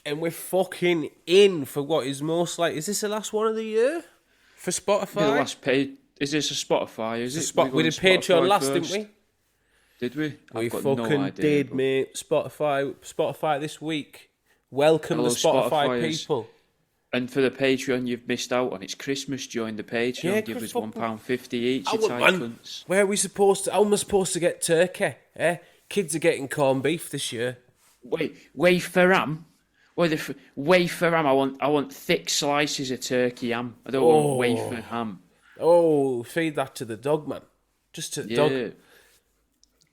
and we're fucking in for what is most like. Is this the last one of the year for Spotify? The last page. Is this a Spotify? Is it? We did Patreon last, didn't we? Did we? We fucking did, mate. Spotify this week. Welcome Hello, the Spotify Spotifyers. people. And for the Patreon, you've missed out on. It's Christmas. Join the Patreon. Yeah, Give us fucking- £1.50 each. You tight cunts. Where are we supposed to? How am I supposed to get turkey? Kids are getting corned beef this year. Wafer ham. Wafer ham. I want thick slices of turkey ham. I don't want wafer ham. Oh, feed that to the dog, man. Just to the dog.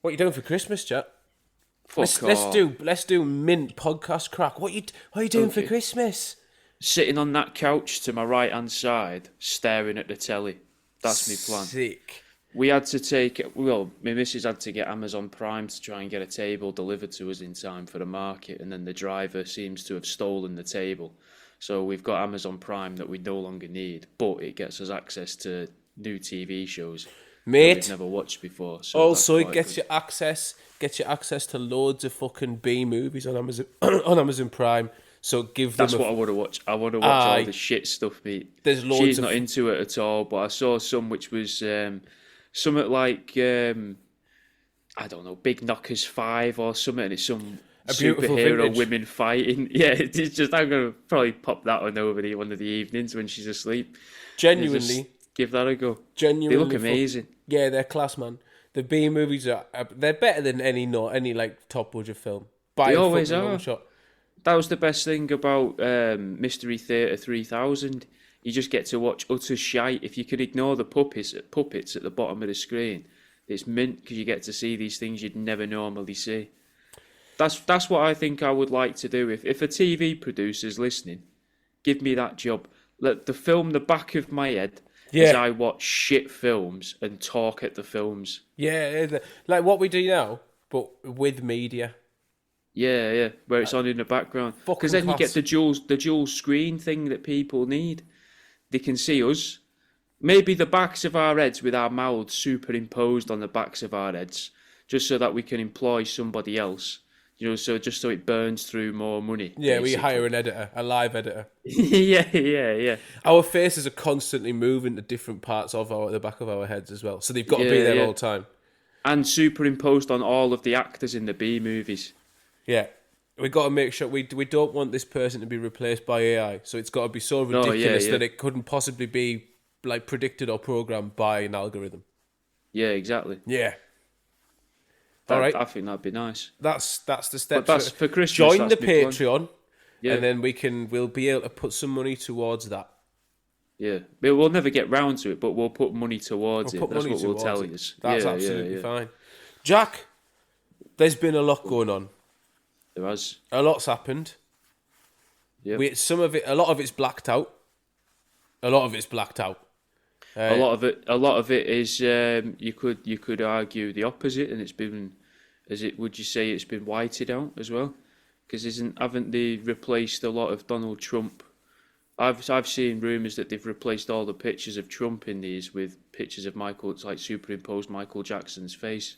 What are you doing for Christmas, chat? Let's do mint podcast crack. What are you doing for Christmas? Sitting on that couch to my right hand side, staring at the telly. That's my plan. Sick. We had to my missus had to get Amazon Prime to try and get a table delivered to us in time for the market, and then the driver seems to have stolen the table. So we've got Amazon Prime that we no longer need, but it gets us access to new TV shows Mate, that we've never watched before. So also, it gets you access to loads of fucking B movies on Amazon on Amazon Prime. So That's what I want to watch. I want to watch all the shit stuff, mate. There's loads. She's not into it at all, but I saw some which was something like I don't know, Big Knockers 5 or something, and it's some superhero women fighting. Yeah, it's just I'm gonna probably pop that one over one of the evenings when she's asleep. Genuinely, give that a go. Genuinely, they look amazing. Yeah, they're class, man. The B movies they're better than any like top budget film. They always are. That was the best thing about Mystery Theatre 3000. You just get to watch utter shite. If you could ignore the puppets at the bottom of the screen, it's mint because you get to see these things you'd never normally see. That's what I think I would like to do. If a TV producer's listening, give me that job. Let the film the back of my head as I watch shit films and talk at the films. Yeah, like what we do now, but with media. Yeah, where it's on in the background. Because then you get the dual screen thing that people need. They can see us. Maybe the backs of our heads with our mouths superimposed on the backs of our heads, just so that we can employ somebody else. So it burns through more money. Yeah, basically. we hire an editor, a live editor. Yeah. Our faces are constantly moving to different parts of the back of our heads as well. So they've got to be there all the time. And superimposed on all of the actors in the B movies. Yeah, we got to make sure we don't want this person to be replaced by AI. So it's got to be so ridiculous that it couldn't possibly be like predicted or programmed by an algorithm. Yeah, exactly. Yeah. All right. I think that'd be nice. That's the step. But that's for Christmas. Join the Patreon, and then we'll be able to put some money towards that. Yeah, we'll never get round to it, but we'll put money towards it. That's what we'll tell you. That's absolutely fine. Jack, there's been a lot going on. There has. A lot's happened. Yeah. A lot of it's blacked out. A lot of it is. You could argue the opposite, and it's been. Would you say it's been whited out as well? Because haven't they replaced a lot of Donald Trump? I've seen rumours that they've replaced all the pictures of Trump in these with pictures of Michael. It's like superimposed Michael Jackson's face.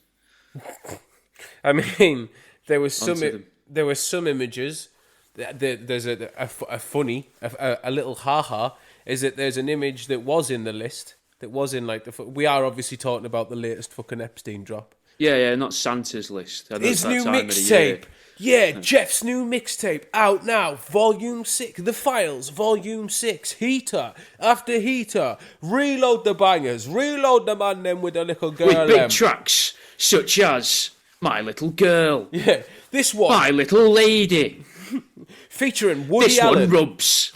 I mean, there was some images. There's a funny, a little ha-ha, is that there's an image that was in the list, that was in like we are obviously talking about the latest fucking Epstein drop. Yeah, not Santa's list. His new mixtape. Yeah, Jeff's new mixtape out now. Volume 6. The Files. Volume 6. Heater. After Heater. Reload the bangers. Reload the man them with a little girl. With big tracks such as My Little Girl. Yeah. This one. My Little Lady. Featuring Woody Allen. This one rubs.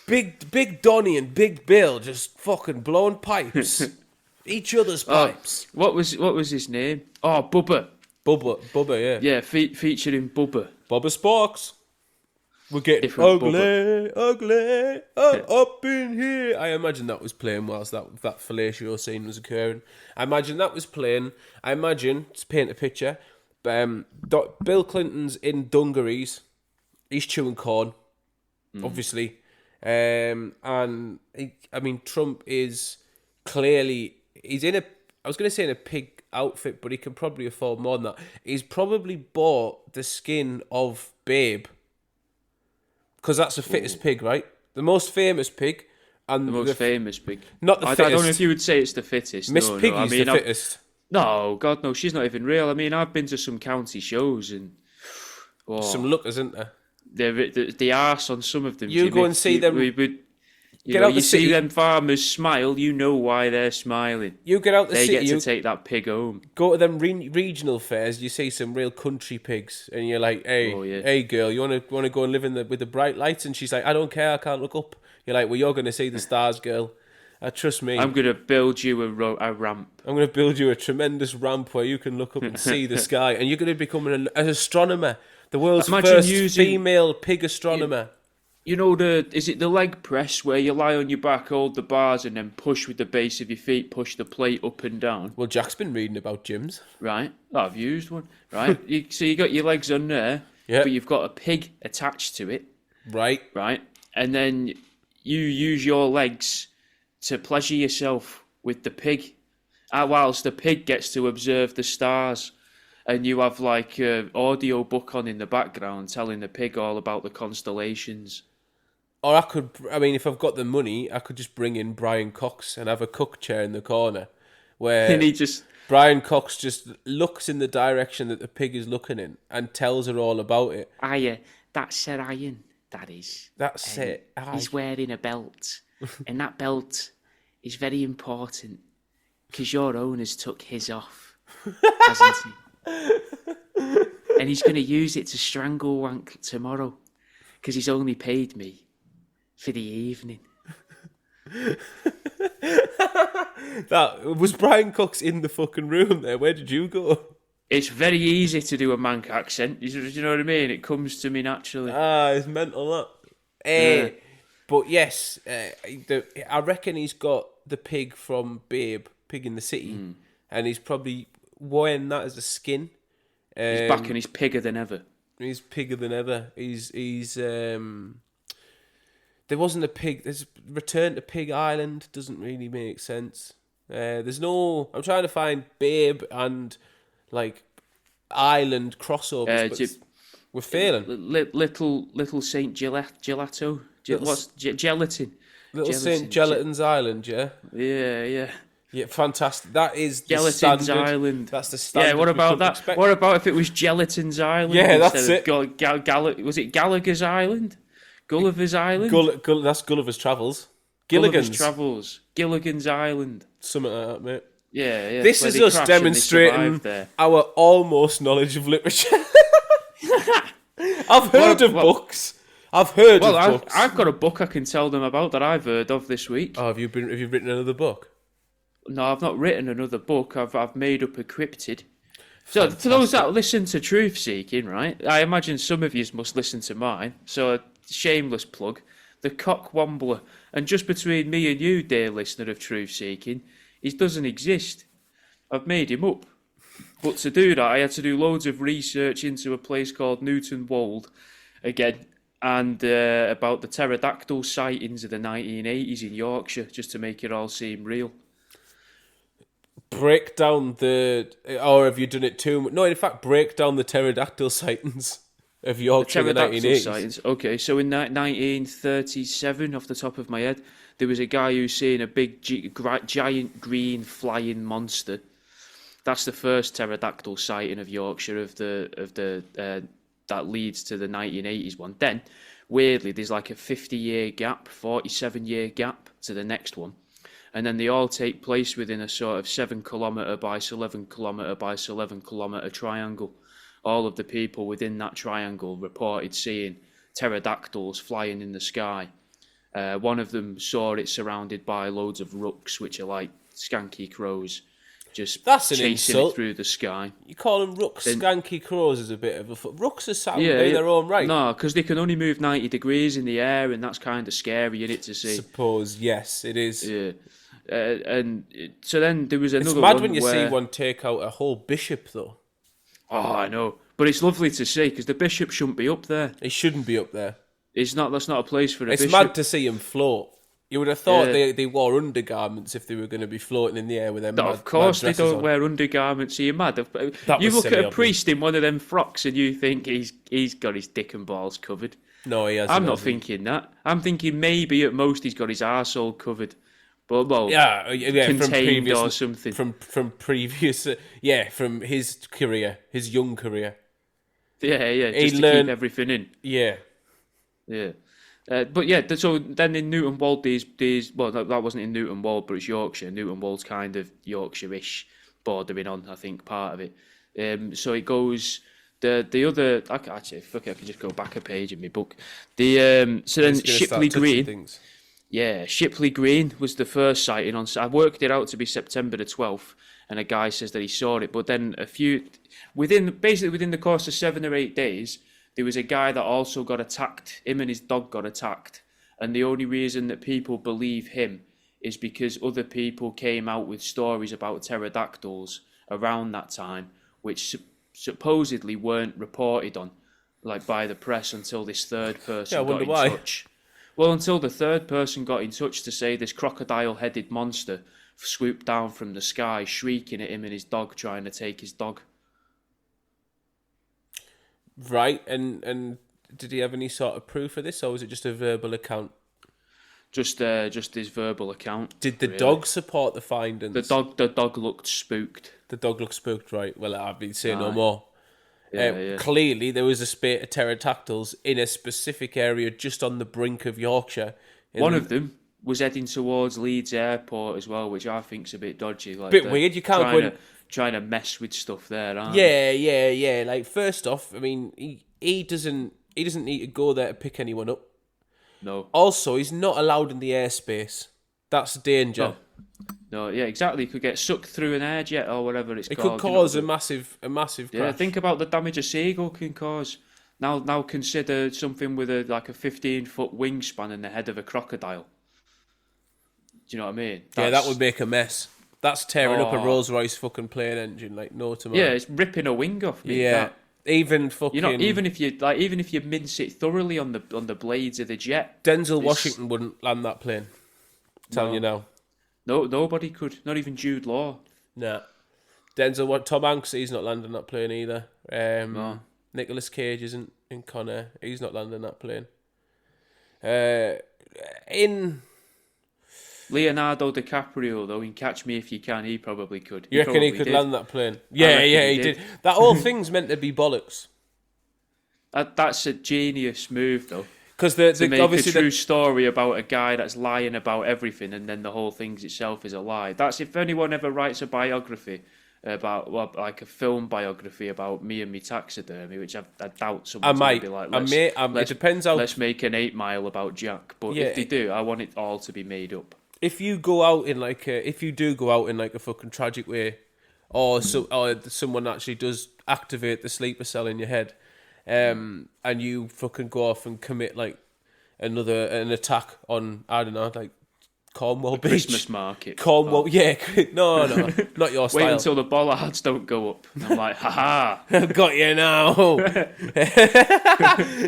Big Donnie and Big Bill just fucking blowing pipes. Each other's pipes. What was his name? Oh, Bubba. Bubba, yeah. Yeah, featuring Bubba. Bubba Sparks. We're getting Different ugly, up in here. I imagine that was playing whilst that fellatio scene was occurring. I imagine that was playing. To paint a picture, Bill Clinton's in dungarees. He's chewing corn, obviously. And Trump is clearly... He's in a... I was going to say in a pig outfit, but he can probably afford more than that. He's probably bought the skin of Babe, because that's the fittest pig, right? The most famous pig. And The most famous pig. Not the I fittest. don't know if you would say it's the fittest. Miss No, Piggy's no. I mean, the fittest. No, God, no. She's not even real. I mean, I've been to some county shows and Some lookers, isn't there? the arse on some of them. You go and see them. You see them farmers smile. You know why they're smiling. You get out the They city. get to take that pig home. Go to them regional fairs. You see some real country pigs, and you're like, "Hey, hey, girl, you want to go and live with the bright lights?" And she's like, "I don't care. I can't look up." You're like, "Well, you're going to see the stars, girl. Trust me. I'm going to build you a ramp. I'm going to build you a tremendous ramp where you can look up and see the sky, and you're going to become an astronomer, the world's first female pig astronomer." You know is it the leg press where you lie on your back, hold the bars, and then push with the base of your feet, push the plate up and down? Well, Jack's been reading about gyms. Right. I've used one. Right. So you got your legs on there, but you've got a pig attached to it. Right. Right. And then you use your legs to pleasure yourself with the pig, whilst the pig gets to observe the stars. And you have like an audio book on in the background telling the pig all about the constellations. Or if I've got the money, I could just bring in Brian Cox and have a cook chair in the corner where and Brian Cox just looks in the direction that the pig is looking in and tells her all about it. That's Sir Ian, that is. That's it. He's wearing a belt. And that belt is very important because your owner's took his off, hasn't he? And he's going to use it to strangle Wank tomorrow because he's only paid me for the evening. That was Brian Cox in the fucking room there. Where did you go? It's very easy to do a Manc accent. You know what I mean? It comes to me naturally. It's mental, that. But yes, I reckon he's got the pig from Babe, Pig in the City, and he's probably wearing that as a skin. He's back and he's pigger than ever. He's pigger than ever. There wasn't a pig. There's Return to Pig Island. Doesn't really make sense. There's no. I'm trying to find Babe and like Island crossovers, but we're failing. Little Saint Gelato. What's gelatin? Little Saint Gelatin's Island. Yeah. Yeah. Yeah, fantastic. That is the Gelatin's standard. Island. That's the standard. Yeah, what about that? Expect. What about if it was Gelatin's Island? Yeah, that's it. Was it Gallagher's Island? Gulliver's Island? That's Gulliver's Travels. Gilligan's Island. Something like that, mate. Yeah. This is us demonstrating our almost knowledge of literature. I've heard of books. I've got a book I can tell them about that I've heard of this week. Oh, have you written another book? No, I've not written another book. I've made up a cryptid. So for those that listen to Truth Seeking, right? I imagine some of you must listen to mine. So a shameless plug, the Cock Wombler. And just between me and you, dear listener of Truth Seeking, he doesn't exist. I've made him up. But to do that, I had to do loads of research into a place called Newton Wold, again, and about the pterodactyl sightings of the 1980s in Yorkshire, just to make it all seem real. Break down or have you done it too much? No, in fact, break down the pterodactyl sightings of Yorkshire in the 1980s. Sightings. Okay, so in 1937, off the top of my head, there was a guy who's seen a big, giant green flying monster. That's the first pterodactyl sighting of Yorkshire that leads to the 1980s one. Then, weirdly, there's like a 50-year gap, 47-year gap to the next one. And then they all take place within a sort of 7 kilometre by 11 kilometre by 11 kilometre triangle. All of the people within that triangle reported seeing pterodactyls flying in the sky. One of them saw it surrounded by loads of rooks, which are like skanky crows, just chasing it through the sky. You call them rooks, skanky crows is a bit of a... Rooks are sound in their own right. No, because they can only move 90 degrees in the air, and that's kind of scary, isn't it, to see? I suppose, yes, it is. Yeah. And so then there was another one. It's mad when you see one take out a whole bishop, though. Oh, I know. But it's lovely to see, because the bishop shouldn't be up there. He shouldn't be up there. That's not a place for a bishop. It's mad to see him float. You would have thought Yeah. they wore undergarments if they were going to be floating in the air with them. Of course, they don't wear undergarments. Are you mad? That You was look at silly a of them. priest in one of them frocks and you think he's got his dick and balls covered. No, he hasn't. I'm not has he? thinking that. I'm thinking maybe at most he's got his arsehole covered. But, well, Yeah, from contained previous or something. From previous, from his career, his young career. Yeah, He just to learned- keep everything in. Yeah, But yeah, so then in Newton Wold, that wasn't in Newton Wold, but it's Yorkshire. Newton Wold's kind of Yorkshire-ish, bordering on, I think, part of it. So it goes the other. Actually, fuck it, I can just go back a page in my book. So then He's gonna start Shipley touching Green. things. Yeah, Shipley Green was the first sighting on. I worked it out to be September the 12th, and a guy says that he saw it. But then within the course of 7 or 8 days, there was a guy that also got attacked. Him and his dog got attacked, and the only reason that people believe him is because other people came out with stories about pterodactyls around that time, which supposedly weren't reported on, like by the press, until this third person I got wonder in why. touch. Well, until the third person got in touch to say this crocodile-headed monster swooped down from the sky, shrieking at him and his dog, trying to take his dog. Right, and did he have any sort of proof of this, or was it just a verbal account? Just his verbal account. Did the really. dog support the findings? The dog looked spooked. The dog looked spooked, right? Well, I've been saying no Aye. more. Yeah. Clearly, there was a spate of pterodactyls in a specific area just on the brink of Yorkshire. One of them was heading towards Leeds Airport as well, which I think's a bit dodgy. Like Bit weird, you can't go in- trying to mess with stuff there, aren't they? Yeah. Like, first off, I mean, he doesn't need to go there to pick anyone up. No. Also, he's not allowed in the airspace. That's danger. No, yeah, exactly. He could get sucked through an air jet or whatever it's It called. could cause a massive crash. Yeah, think about the damage a seagull can cause. Now consider something with a 15-foot wingspan and the head of a crocodile. Do you know what I mean? Yeah, that would make a mess. That's tearing up a Oh. Rolls Royce fucking plane engine like no tomorrow. Yeah, it's ripping a wing off me. Yeah. that. Even fucking Even if you mince it thoroughly on the blades of the jet. Denzel Washington wouldn't land that plane. Telling you now. No, nobody could. Not even Jude Law. Nah. Tom Hanks, he's not landing that plane either. No. Nicolas Cage isn't in Con Air. He's not landing that plane. In Leonardo DiCaprio, though, in Catch Me If You Can, he probably could. you reckon he probably could did. land that plane? Yeah, reckon he did. That whole thing's meant to be bollocks. That's a genius move, though. Because To make obviously a true story about a guy that's lying about everything, and then the whole thing itself is a lie. That's if anyone ever writes a biography about, like a film biography about me and me taxidermy, which I doubt someone's going to be like, it depends how. let's make an 8 Mile about Jack. But Yeah, if they do, I want it all to be made up. If you go out in if you do go out in like a fucking tragic way, or someone actually does activate the sleeper cell in your head, and you fucking go off and commit like an attack on, I don't know, like Cornwall Beach, Christmas market. Cornwall, yeah, no, not your style. Wait until the bollards don't go up. And I'm like, haha. I've got you now.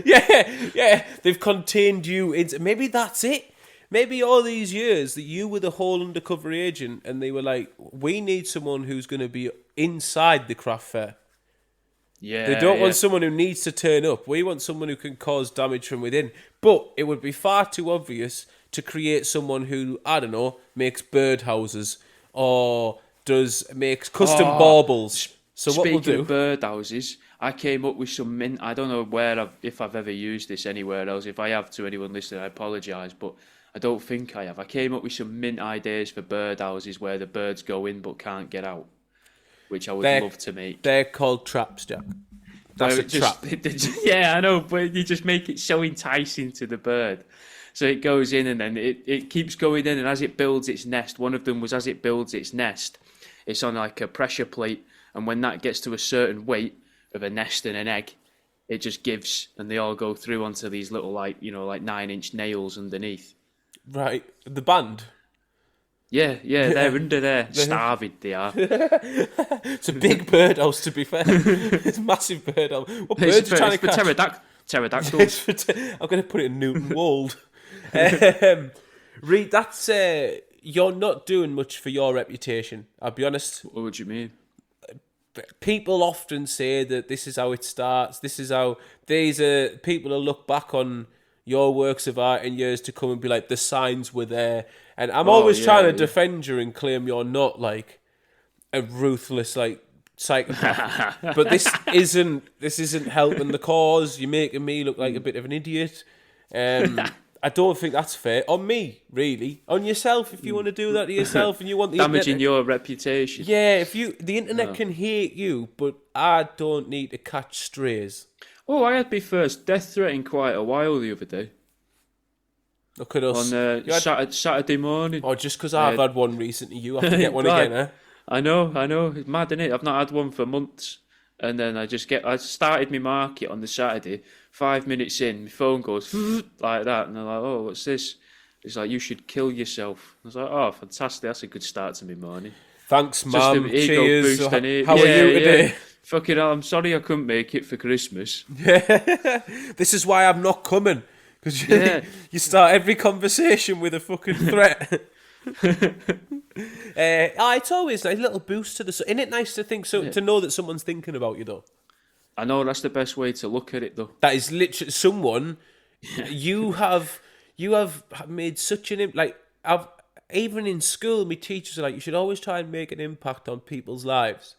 yeah. They've contained you into. Maybe that's it. Maybe all these years that you were the whole undercover agent, and they were like, "We need someone who's going to be inside the craft fair." Yeah. They don't want someone who needs to turn up. We want someone who can cause damage from within. But it would be far too obvious to create someone who, I don't know, makes birdhouses or makes custom baubles. So what we'll Speaking do? of birdhouses, I came up with some mint. I don't know if I've ever used this anywhere else. If I have, to anyone listening, I apologise, but I don't think I have. I came up with some mint ideas for birdhouses where the birds go in but can't get out, which I would love to make. They're called traps, Jack. That's a trap. Yeah, I know, but you just make it so enticing to the bird. So it goes in and then it keeps going in, and as it builds its nest, one of them was as it builds its nest, it's on like a pressure plate, and when that gets to a certain weight of a nest and an egg, it just gives, and they all go through onto these little like 9-inch nails underneath. Right. The band. Yeah, they're under there, starving they are. It's a big birdhouse, to be fair. It's a massive birdhouse. What birds are you trying to catch? Pterodactyls. I'm going to put it in Newton Wold. Reed, that's you're not doing much for your reputation. I'll be honest. What do you mean? People often say that this is how it starts. This is how these people will look back on your works of art in years to come and be like, the signs were there. And I'm always trying to defend you and claim you're not like a ruthless like psychopath. But this isn't helping the cause. You're making me look like a bit of an idiot. I don't think that's fair on me, really. On yourself, if you want to do that to yourself, and you want the damaging internet, your reputation. yeah. If the internet can hate you, but I don't need to catch strays. Oh, I had my first death threat in quite a while the other day. Look at us. On Saturday morning. Oh, just because I've had one recently, you have to get one again, eh? I know. It's mad, innit? I've not had one for months. And then I started my market on the Saturday. 5 minutes in, my phone goes like that. And I'm like, oh, what's this? It's like, you should kill yourself. I was like, oh, fantastic. That's a good start to my morning. Thanks, Just Mum. an ego Cheers. boost, innit? How are you today? Yeah. Fucking hell, I'm sorry I couldn't make it for Christmas. This is why I'm not coming. Because you start every conversation with a fucking threat. It's always a little boost to the... Isn't it nice to think to know that someone's thinking about you, though? I know, that's the best way to look at it, though. That is literally someone... You have made such an... Even in school, my teachers are like, you should always try and make an impact on people's lives.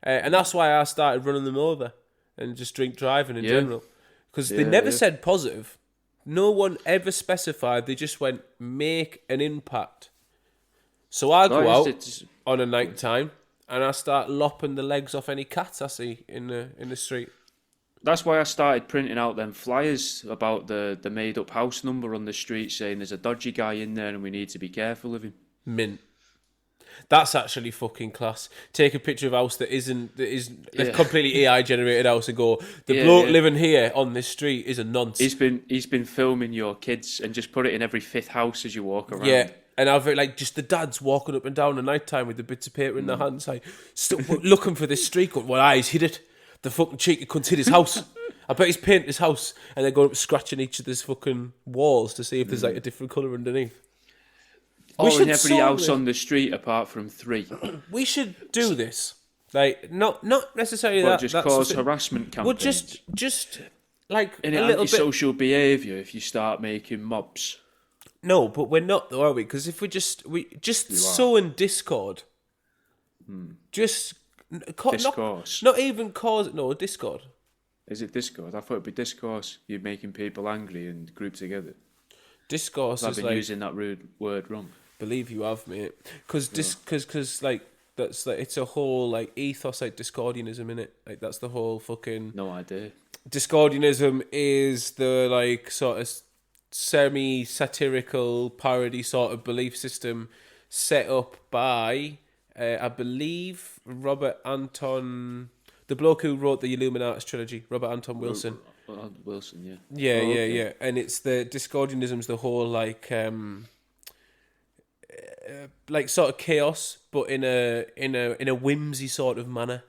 And that's why I started running them over and just drink driving in general. Because they never said positive. No one ever specified. They just went, make an impact. So I go out on a night time and I start lopping the legs off any cats I see in the street. That's why I started printing out them flyers about the made-up house number on the street saying there's a dodgy guy in there and we need to be careful of him. Mint. That's actually fucking class. Take a picture of a house that is a completely AI generated house and go, the bloke living here on this street is a nonce. He's been filming your kids and just put it in every fifth house as you walk around. Yeah, and I've like just the dads walking up and down at night time with the bits of paper in their hands, like looking for this street. Going, well, he's hid it. The fucking cheeky cunt's hid his house. I bet he's painted his house, and they're going up scratching each of his fucking walls to see if there's like a different colour underneath. In every house on the street apart from 3. We should do this. Like, not necessarily Well, that. just that's cause something- harassment campaigns. Well, just like In a little bit. antisocial behaviour if you start making mobs. No, but we're not though, are we? Because if we just sow in discord, just Discourse. not even cause discord. Is it discourse? I thought it'd be discourse. You're making people angry and group together. Discourse I've is been like using that rude word wrong. believe you have, mate. Because like that's like it's a whole like ethos like Discordianism in it. Like that's the whole fucking No idea. Discordianism is the like sort of semi-satirical parody sort of belief system set up by I believe Robert Anton, the bloke who wrote the Illuminatus trilogy, Robert Anton Wilson. Wilson, yeah. Yeah, yeah. And it's the Discordianism's the whole like sort of chaos, but in a whimsy sort of manner.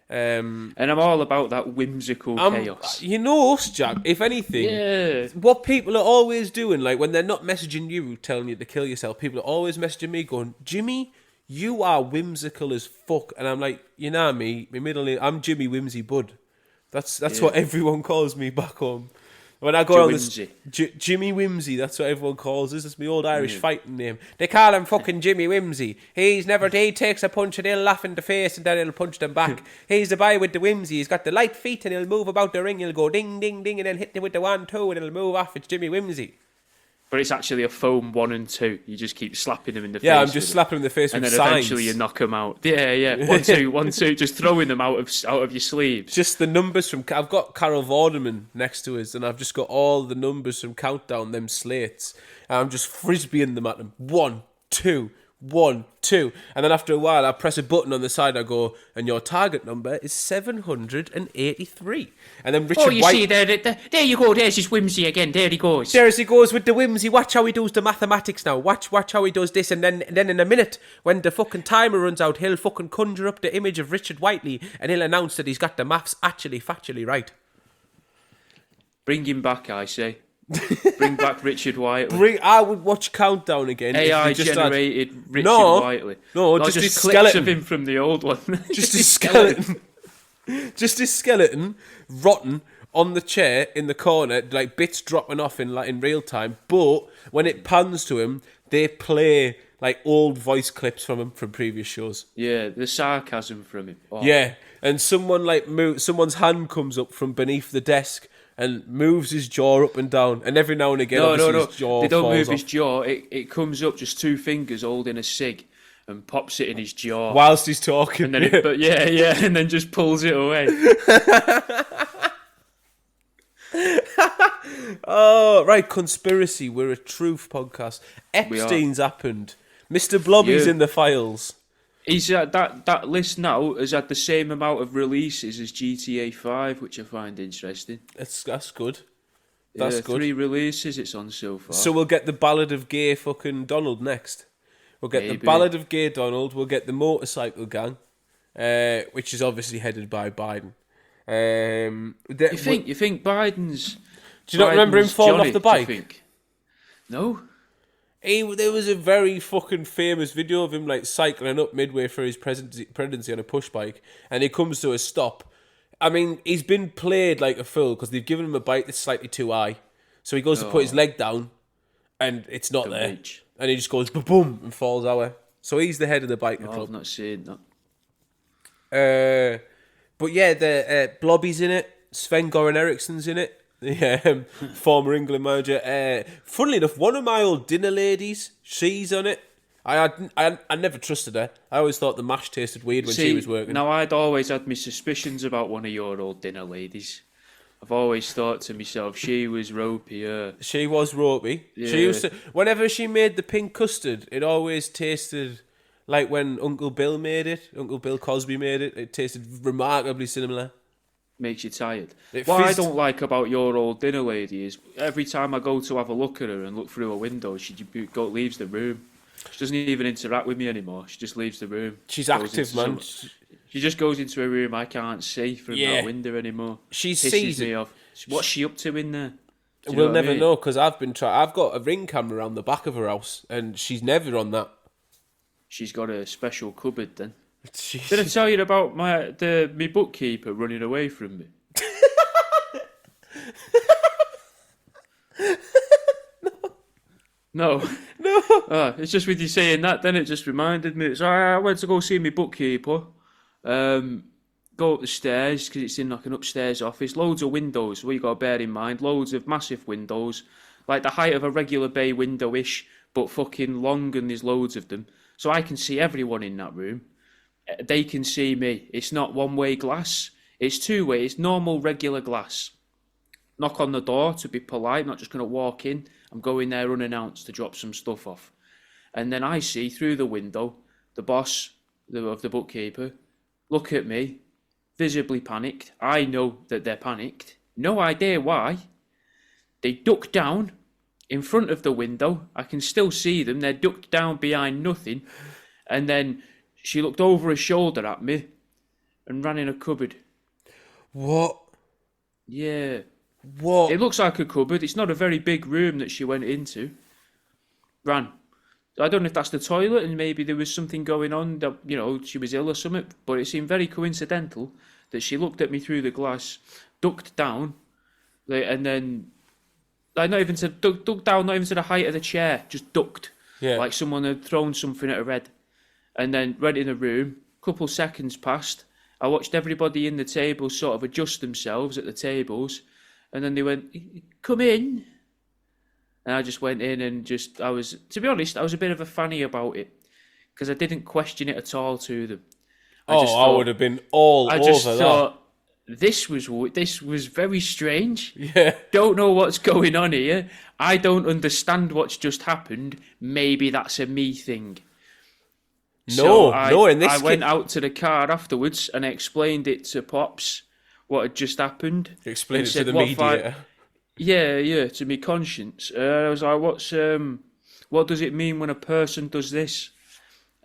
And I'm all about that whimsical chaos. You know us, Jack. If anything, what people are always doing, like when they're not messaging you telling you to kill yourself, people are always messaging me going, Jimmy, you are whimsical as fuck. And I'm like, you know me, my middle name, I'm Jimmy Whimsy Bud. That's what everyone calls me back home. When I go on this, Jimmy Whimsy, that's what everyone calls us. It's my old Irish fighting name. They call him fucking Jimmy Whimsy. He takes a punch and he'll laugh in the face and then he'll punch them back. He's the boy with the whimsy. He's got the light feet and he'll move about the ring. He'll go ding, ding, ding and then hit you with the 1-2 and he'll move off. It's Jimmy Whimsy. But it's actually a foam 1 and 2. You just keep slapping him in the face. Yeah, I'm just slapping him in the face with signs. And then eventually you knock him out. Yeah. 1-2, 1-2. Just throwing them out of your sleeves. Just the numbers from... I've got Carol Vorderman next to us and I've just got all the numbers from Countdown, them slates. And I'm just frisbeeing them at them. 1, 2, 1, 2. And then after a while, I press a button on the side. I go, and your target number is 783. And then Richard White... see, there you go. There's his whimsy again. There he goes. There he goes with the whimsy. Watch how he does the mathematics now. Watch how he does this. And then in a minute, when the fucking timer runs out, he'll fucking conjure up the image of Richard Whiteley and he'll announce that he's got the maths actually factually right. Bring him back, I say. Bring back Richard Whiteley. I would watch Countdown again. AI if they just generated had... Richard No, Whiteley. No, Not just his clips skeleton. of him from the old one. Just his skeleton. Just his skeleton, rotten, on the chair in the corner, like bits dropping off in real time. But when it pans to him, they play like old voice clips from him from previous shows. Yeah, the sarcasm from him. Oh. Yeah, and someone someone's hand comes up from beneath the desk and moves his jaw up and down, and every now and again, his jaw They don't falls move off. his jaw. It comes up just two fingers holding a cig and pops it in his jaw whilst he's talking. And then and then just pulls it away. Oh, right, conspiracy. We're a truth podcast. Epstein's happened. Mr. Blobby's in the files. He's that list now has had the same amount of releases as GTA 5, which I find interesting. That's good. That's good. 3 releases it's on so far. So we'll get the Ballad of Gay fucking Donald next. We'll get the Ballad of Gay Donald. We'll get the Motorcycle Gang, which is obviously headed by Biden. You think Biden's... Do you not remember him falling off the bike? Do you think? No. There was a very fucking famous video of him like cycling up midway through his presidency on a push bike, and he comes to a stop. I mean, he's been played like a fool because they've given him a bike that's slightly too high. So he goes to put his leg down, and it's not there. Reach. And he just goes boom and falls out. So he's the head of the biker club. I've not seen that. But yeah, the Blobby's in it. Sven-Goran Eriksson's in it. The former England manager. Funnily enough, one of my old dinner ladies, she's on it. I never trusted her. I always thought the mash tasted weird when she was working. Now, I'd always had my suspicions about one of your old dinner ladies. I've always thought to myself, she was ropey. She was ropey. Yeah. She used to, whenever she made the pink custard, it always tasted like when Uncle Bill made it. Uncle Bill Cosby made it. It tasted remarkably similar. Makes you tired. What I don't like about your old dinner lady is every time I go to have a look at her and look through a window, she leaves the room. She doesn't even interact with me anymore. She just leaves the room. She's active, man. She just goes into a room I can't see from that window anymore. She Pisses sees me it. off. What's she up to in there? We'll never know because I've got a Ring camera around the back of her house, and she's never on that. She's got a special cupboard then. Did I tell you about my bookkeeper running away from me? No. It's just with you saying that, then it just reminded me. So I went to go see my bookkeeper. Go up the stairs because it's in like an upstairs office. Loads of windows. Well, you got to bear in mind, loads of massive windows, like the height of a regular bay window-ish, but fucking long, and there's loads of them. So I can see everyone in that room. They can see me. It's not one-way glass. It's two-way. It's normal, regular glass. Knock on the door to be polite. Not just going to walk in. I'm going there unannounced to drop some stuff off. And then I see through the window the boss of the bookkeeper look at me, visibly panicked. I know that they're panicked. No idea why. They duck down in front of the window. I can still see them. They're ducked down behind nothing. And then she looked over her shoulder at me and ran in a cupboard. What? Yeah. What? It looks like a cupboard. It's not a very big room that she went into. Ran. I don't know if that's the toilet and maybe there was something going on that, she was ill or something, but it seemed very coincidental that she looked at me through the glass, ducked down, and then, ducked down, not even to the height of the chair, just ducked. Yeah. Like someone had thrown something at her head. And then went in the room, couple seconds passed, I watched everybody in the table sort of adjust themselves at the tables, and then they went, "Come in." And I just went in and to be honest, I was a bit of a fanny about it because I didn't question it at all to them. I would have been all over that. I just thought, this was very strange. Yeah. Don't know what's going on here. I don't understand what's just happened. Maybe that's a me thing. I went out to the car afterwards and I explained it to Pops, what had just happened. You explained it to the media. Yeah, to me conscience. I was like, what does it mean when a person does this?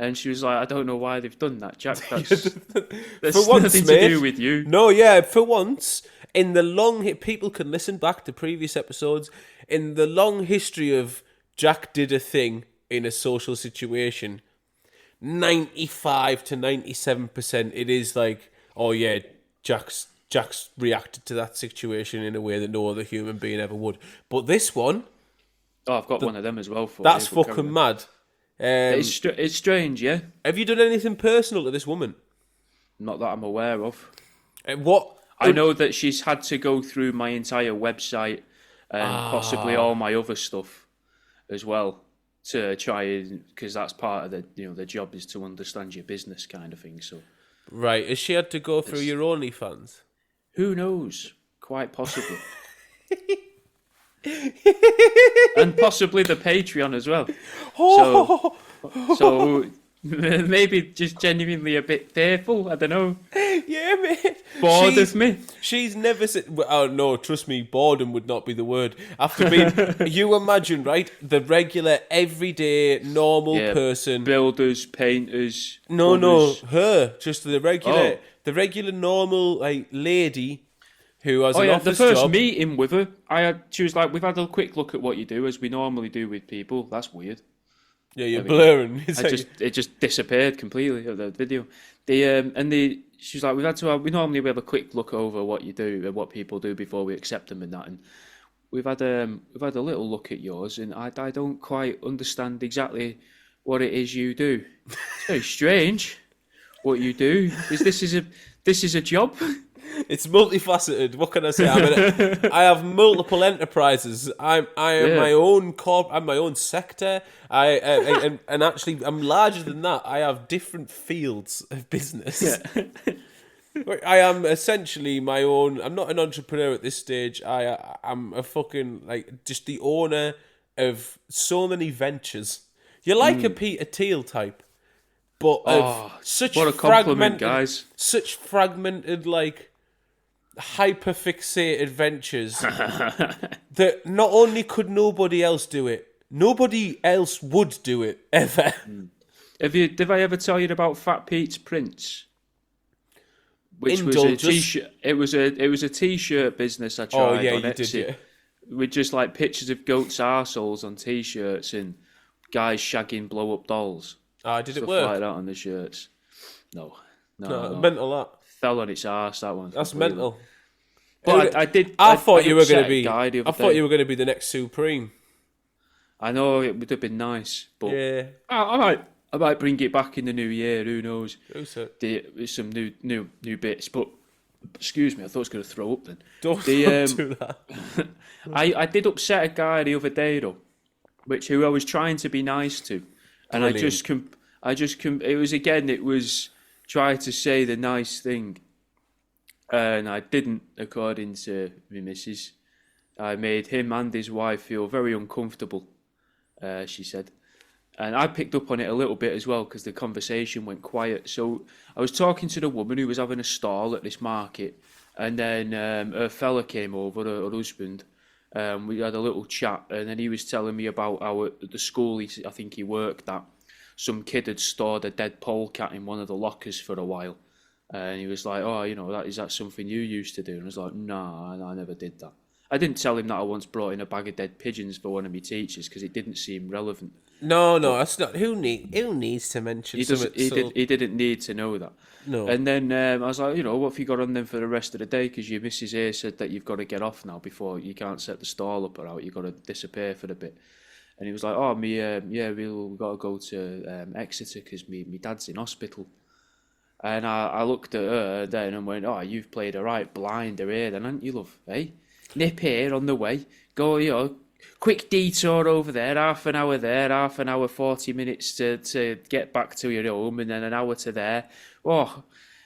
And she was like, I don't know why they've done that, Jack. That's For once, nothing mate, to do with you. No, yeah, for once, in the long... People can listen back to previous episodes. In the long history of Jack did a thing in a social situation, 95 to 97%, it is like, oh yeah, Jack's reacted to that situation in a way that no other human being ever would. But this one... Oh, I've got one of them as well for That's you. But fucking mad. It's strange, yeah? Have you done anything personal to this woman? Not that I'm aware of. What? I know that she's had to go through my entire website and possibly all my other stuff as well to try and... Because that's part of the job is to understand your business kind of thing, so... Right, has she had to go through your OnlyFans? Who knows? Quite possibly. And possibly the Patreon as well. So maybe just genuinely a bit fearful. I don't know. Yeah, mate. Bored of me. She's never said. Oh no, trust me, boredom would not be the word. After being, you imagine, right? The regular, everyday, normal person. Builders, painters. No, her. Just the regular, normal lady. Who has an office the first job. meeting with her, she was like, we've had a quick look at what you do, as we normally do with people. That's weird. Yeah, you're blurring. It just disappeared completely of the video. She was like, we normally have a quick look over what you do and what people do before we accept them and that. And we've had a little look at yours, and I don't quite understand exactly what it is you do. It's very strange what you do. This is a job. It's multifaceted. What can I say? I have multiple enterprises. I am my own I'm my own sector. And actually, I'm larger than that. I have different fields of business. Yeah. I am essentially my own. I'm not an entrepreneur at this stage. I'm a fucking just the owner of so many ventures. You're like a Peter Thiel type, but of such what a compliment, guys. Such fragmented hyperfixated ventures that not only could nobody else do it, nobody else would do it ever. Did I ever tell you about Fat Pete's Prints? Which was a t-shirt. It was a t-shirt business I tried on Etsy. With just pictures of goats' arseholes on t-shirts and guys shagging blow-up dolls. Did it work? Stuff like that on the shirts. No. Mental that. Fell on its arse, that one. That's mental. But I thought you were going to be. I thought you were going to be the next Supreme. I know it would have been nice, but yeah, I might bring it back in the new year. Who knows? With some new bits. But excuse me, I thought I was going to throw up then. Don't do that. I did upset a guy the other day though, who I was trying to be nice to, and Brilliant. it was try to say the nice thing, and I didn't, according to my missus. I made him and his wife feel very uncomfortable, she said. And I picked up on it a little bit as well because the conversation went quiet. So I was talking to the woman who was having a stall at this market, and then her fella came over, her husband. We had a little chat, and then he was telling me about how at the school I think he worked at, some kid had stored a dead polecat in one of the lockers for a while. And he was like, oh, is that something you used to do? And I was like, no, I never did that. I didn't tell him that I once brought in a bag of dead pigeons for one of my teachers because it didn't seem relevant. No, that's not. Who needs to mention he didn't need to know that. No. And then I was like, what have you got on them for the rest of the day? Because your missus here said that you've got to get off now before you can't set the stall up or out. You've got to disappear for a bit. And he was like, oh, we've got to go to Exeter because me dad's in hospital. And I looked at her then and went, oh, you've played a right blinder here then, haven't you, love? Eh? Nip here on the way. Go, quick detour over there, half an hour there, half an hour, 40 minutes to get back to your home, and then an hour to there. Oh,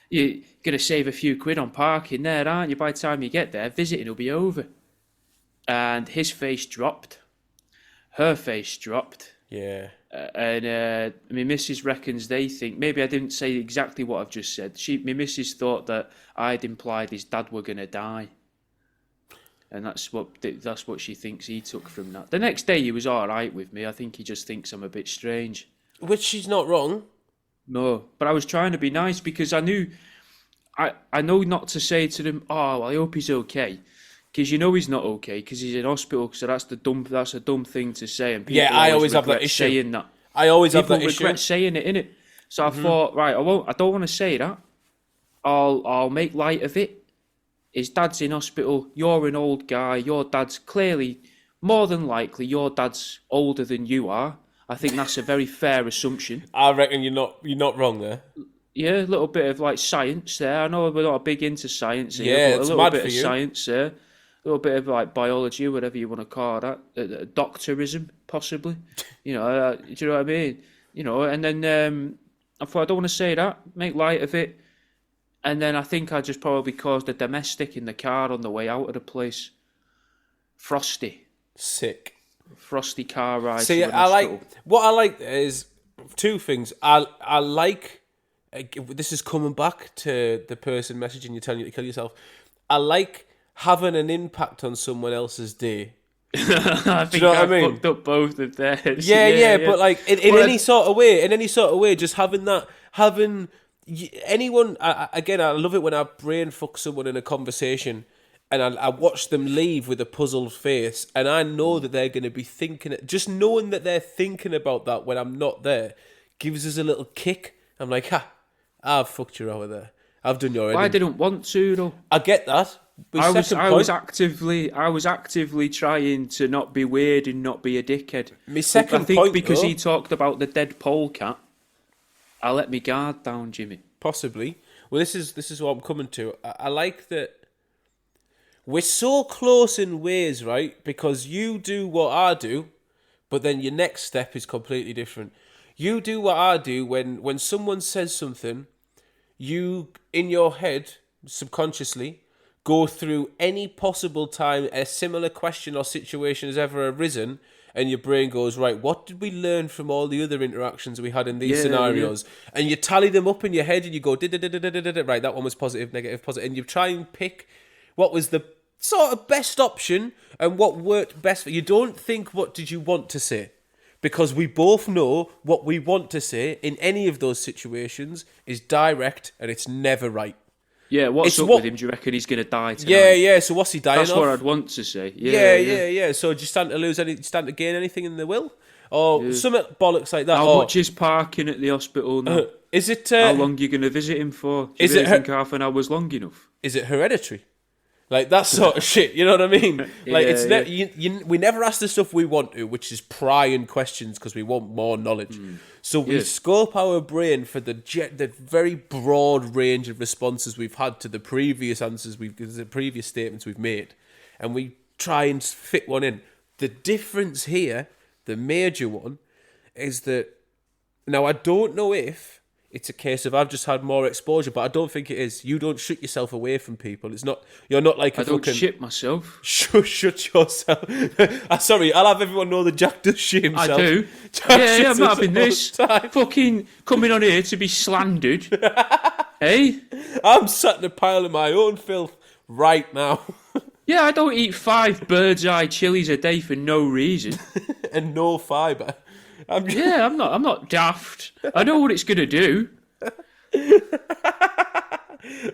you're going to save a few quid on parking there, aren't you? By the time you get there, visiting will be over. And his face dropped. Her face dropped. Yeah. And my missus reckons they think, maybe I didn't say exactly what I've just said. My missus thought that I'd implied his dad were going to die. And that's what she thinks he took from that. The next day he was all right with me. I think he just thinks I'm a bit strange. Which she's not wrong. No, but I was trying to be nice because I knew, I know not to say to them, oh, well, I hope he's okay. Because you know he's not okay because he's in hospital. So that's a dumb thing to say, and Yeah, people I always always have that regret issue. saying that. I always have People that issue. regret saying it, innit? So I thought, right, I don't want to say that. I'll make light of it. His dad's in hospital. You're an old guy. Your dad's clearly, more than likely, your dad's older than you are. I think that's a very fair assumption. I reckon you're not wrong there. Yeah, a little bit of like science there. I know we're not big into science here, Yeah, but a it's little mad bit for of you. science there. A little bit of like biology, whatever you want to call that. Doctorism, possibly. Do you know what I mean? And then I thought I don't want to say that. Make light of it. And then I think I just probably caused a domestic in the car on the way out of the place. Frosty car ride. See, to an I like hospital. what I like is two things. I like this is coming back to the person messaging you telling you to kill yourself. I like having an impact on someone else's day. I think know what I I mean? fucked up both of theirs. Yeah, but like in Well, any sort of way, just having anyone. Again, I love it when I brain fuck someone in a conversation, and I watch them leave with a puzzled face, and I know that they're going to be thinking. Just knowing that they're thinking about that when I'm not there gives us a little kick. I'm like, I've fucked you over there. I've done your. I didn't want to though. I get that. But I was second actively trying to not be weird and not be a dickhead. My second I think point, because though- he talked about the dead polecat, I let me guard down, Jimmy. Possibly. Well, this is what I'm coming to. I like that we're so close in ways, right? Because you do what I do, but then your next step is completely different. You do what I do when someone says something, you, in your head, subconsciously, go through any possible time a similar question or situation has ever arisen, and your brain goes, right, what did we learn from all the other interactions we had in these scenarios? And you tally them up in your head and you go, right, that one was positive, negative, positive. And you try and pick what was the sort of best option and what worked best for you. Don't think, what did you want to say? Because we both know what we want to say in any of those situations is direct and it's never right. Yeah, what's up with him? Do you reckon he's going to die tonight? Yeah. So what's he dying That's of? what I'd want to say. Yeah. So do you stand to gain anything in the will, or something bollocks like that? How much is parking at the hospital now? Is it? How long are you going to visit him for? Do you Is really it think half an hour's long enough? Is it hereditary? Like that sort of shit, you know what I mean? Like we never ask the stuff we want to, which is prying questions because we want more knowledge. So we scope our brain for the very broad range of responses we've had to the previous answers the previous statements we've made, and we try and fit one in. The difference here, the major one, is that now I don't know if it's a case of I've just had more exposure, but I don't think it is. You don't shut yourself away from people. It's not. You're not like I don't shit myself. Shut yourself. Sorry, I'll have everyone know that Jack does shit himself. I do. Jack Yeah, shits I'm not having himself all this. the time. Fucking coming on here to be slandered. Hey? I'm sat in a pile of my own filth right now. Yeah, I don't eat 5 bird's eye chilies a day for no reason. And no fibre. I'm not daft. I know what it's going to do.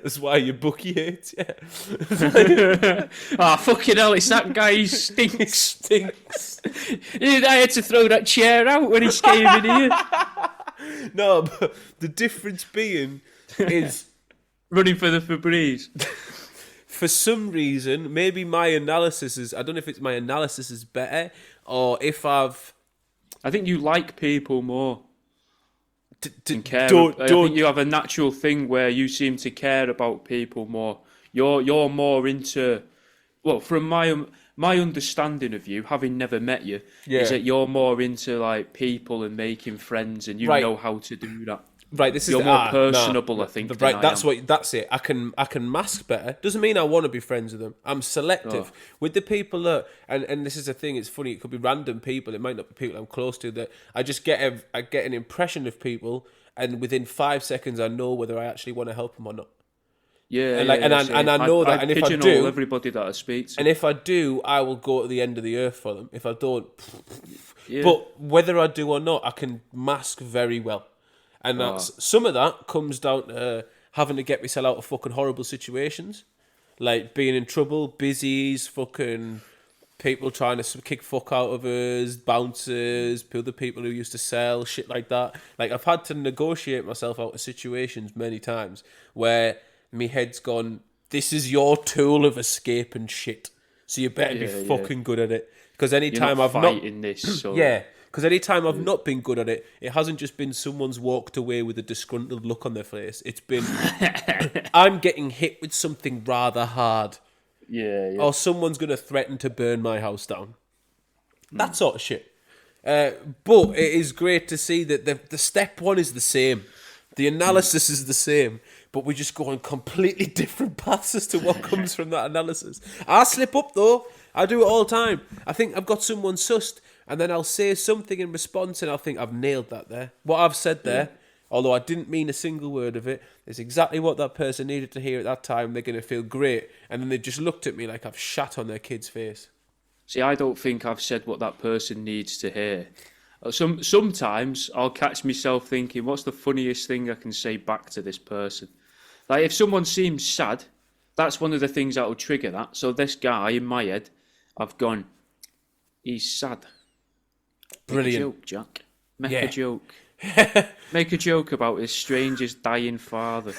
That's why your bookie hates you. Fucking hell, it's that guy, he stinks. Stinks. I had to throw that chair out when he came in here. No, but the difference being is, Running for the Febreze. for some reason, maybe my analysis is, I don't know if it's my analysis is better, or if I think you like people more. And care. I don't think you have a natural thing where you seem to care about people more. You're more into, well, from my understanding of you, having never met you, is that you're more into like people and making friends, and you know how to do that. Right, this is you're more personable, I think. Right, that's it. I can mask better. Doesn't mean I want to be friends with them. I'm selective with the people that, and this is a thing. It's funny. It could be random people. It might not be people I'm close to. That I just get an impression of people, and within 5 seconds, I know whether I actually want to help them or not. Yeah, and I know that. And if I do, everybody that I speak to. And if I do, I will go to the end of the earth for them. If I don't, but whether I do or not, I can mask very well. And that's some of that comes down to having to get myself out of fucking horrible situations, like being in trouble, busies, fucking people trying to kick fuck out of us, bouncers, other people who used to sell shit like that. Like I've had to negotiate myself out of situations many times where me head's gone, this is your tool of escape and shit, so you better be fucking good at it. Because anytime I've not fighting this, so because any time I've not been good at it, it hasn't just been someone's walked away with a disgruntled look on their face. It's been, I'm getting hit with something rather hard. Yeah. Or someone's going to threaten to burn my house down. That sort of shit. But it is great to see that the step one is the same. The analysis is the same. But we just go on completely different paths as to what comes from that analysis. I slip up, though. I do it all the time. I think I've got someone sussed, and then I'll say something in response, and I'll think I've nailed that there. What I've said there, although I didn't mean a single word of it, is exactly what that person needed to hear at that time. They're going to feel great. And then they just looked at me like I've shat on their kid's face. See, I don't think I've said what that person needs to hear. Sometimes I'll catch myself thinking, what's the funniest thing I can say back to this person? Like, if someone seems sad, that's one of the things that will trigger that. So this guy, in my head, I've gone, he's sad. Brilliant. Make a joke, Jack. Make a joke. Make a joke about his stranger's dying father.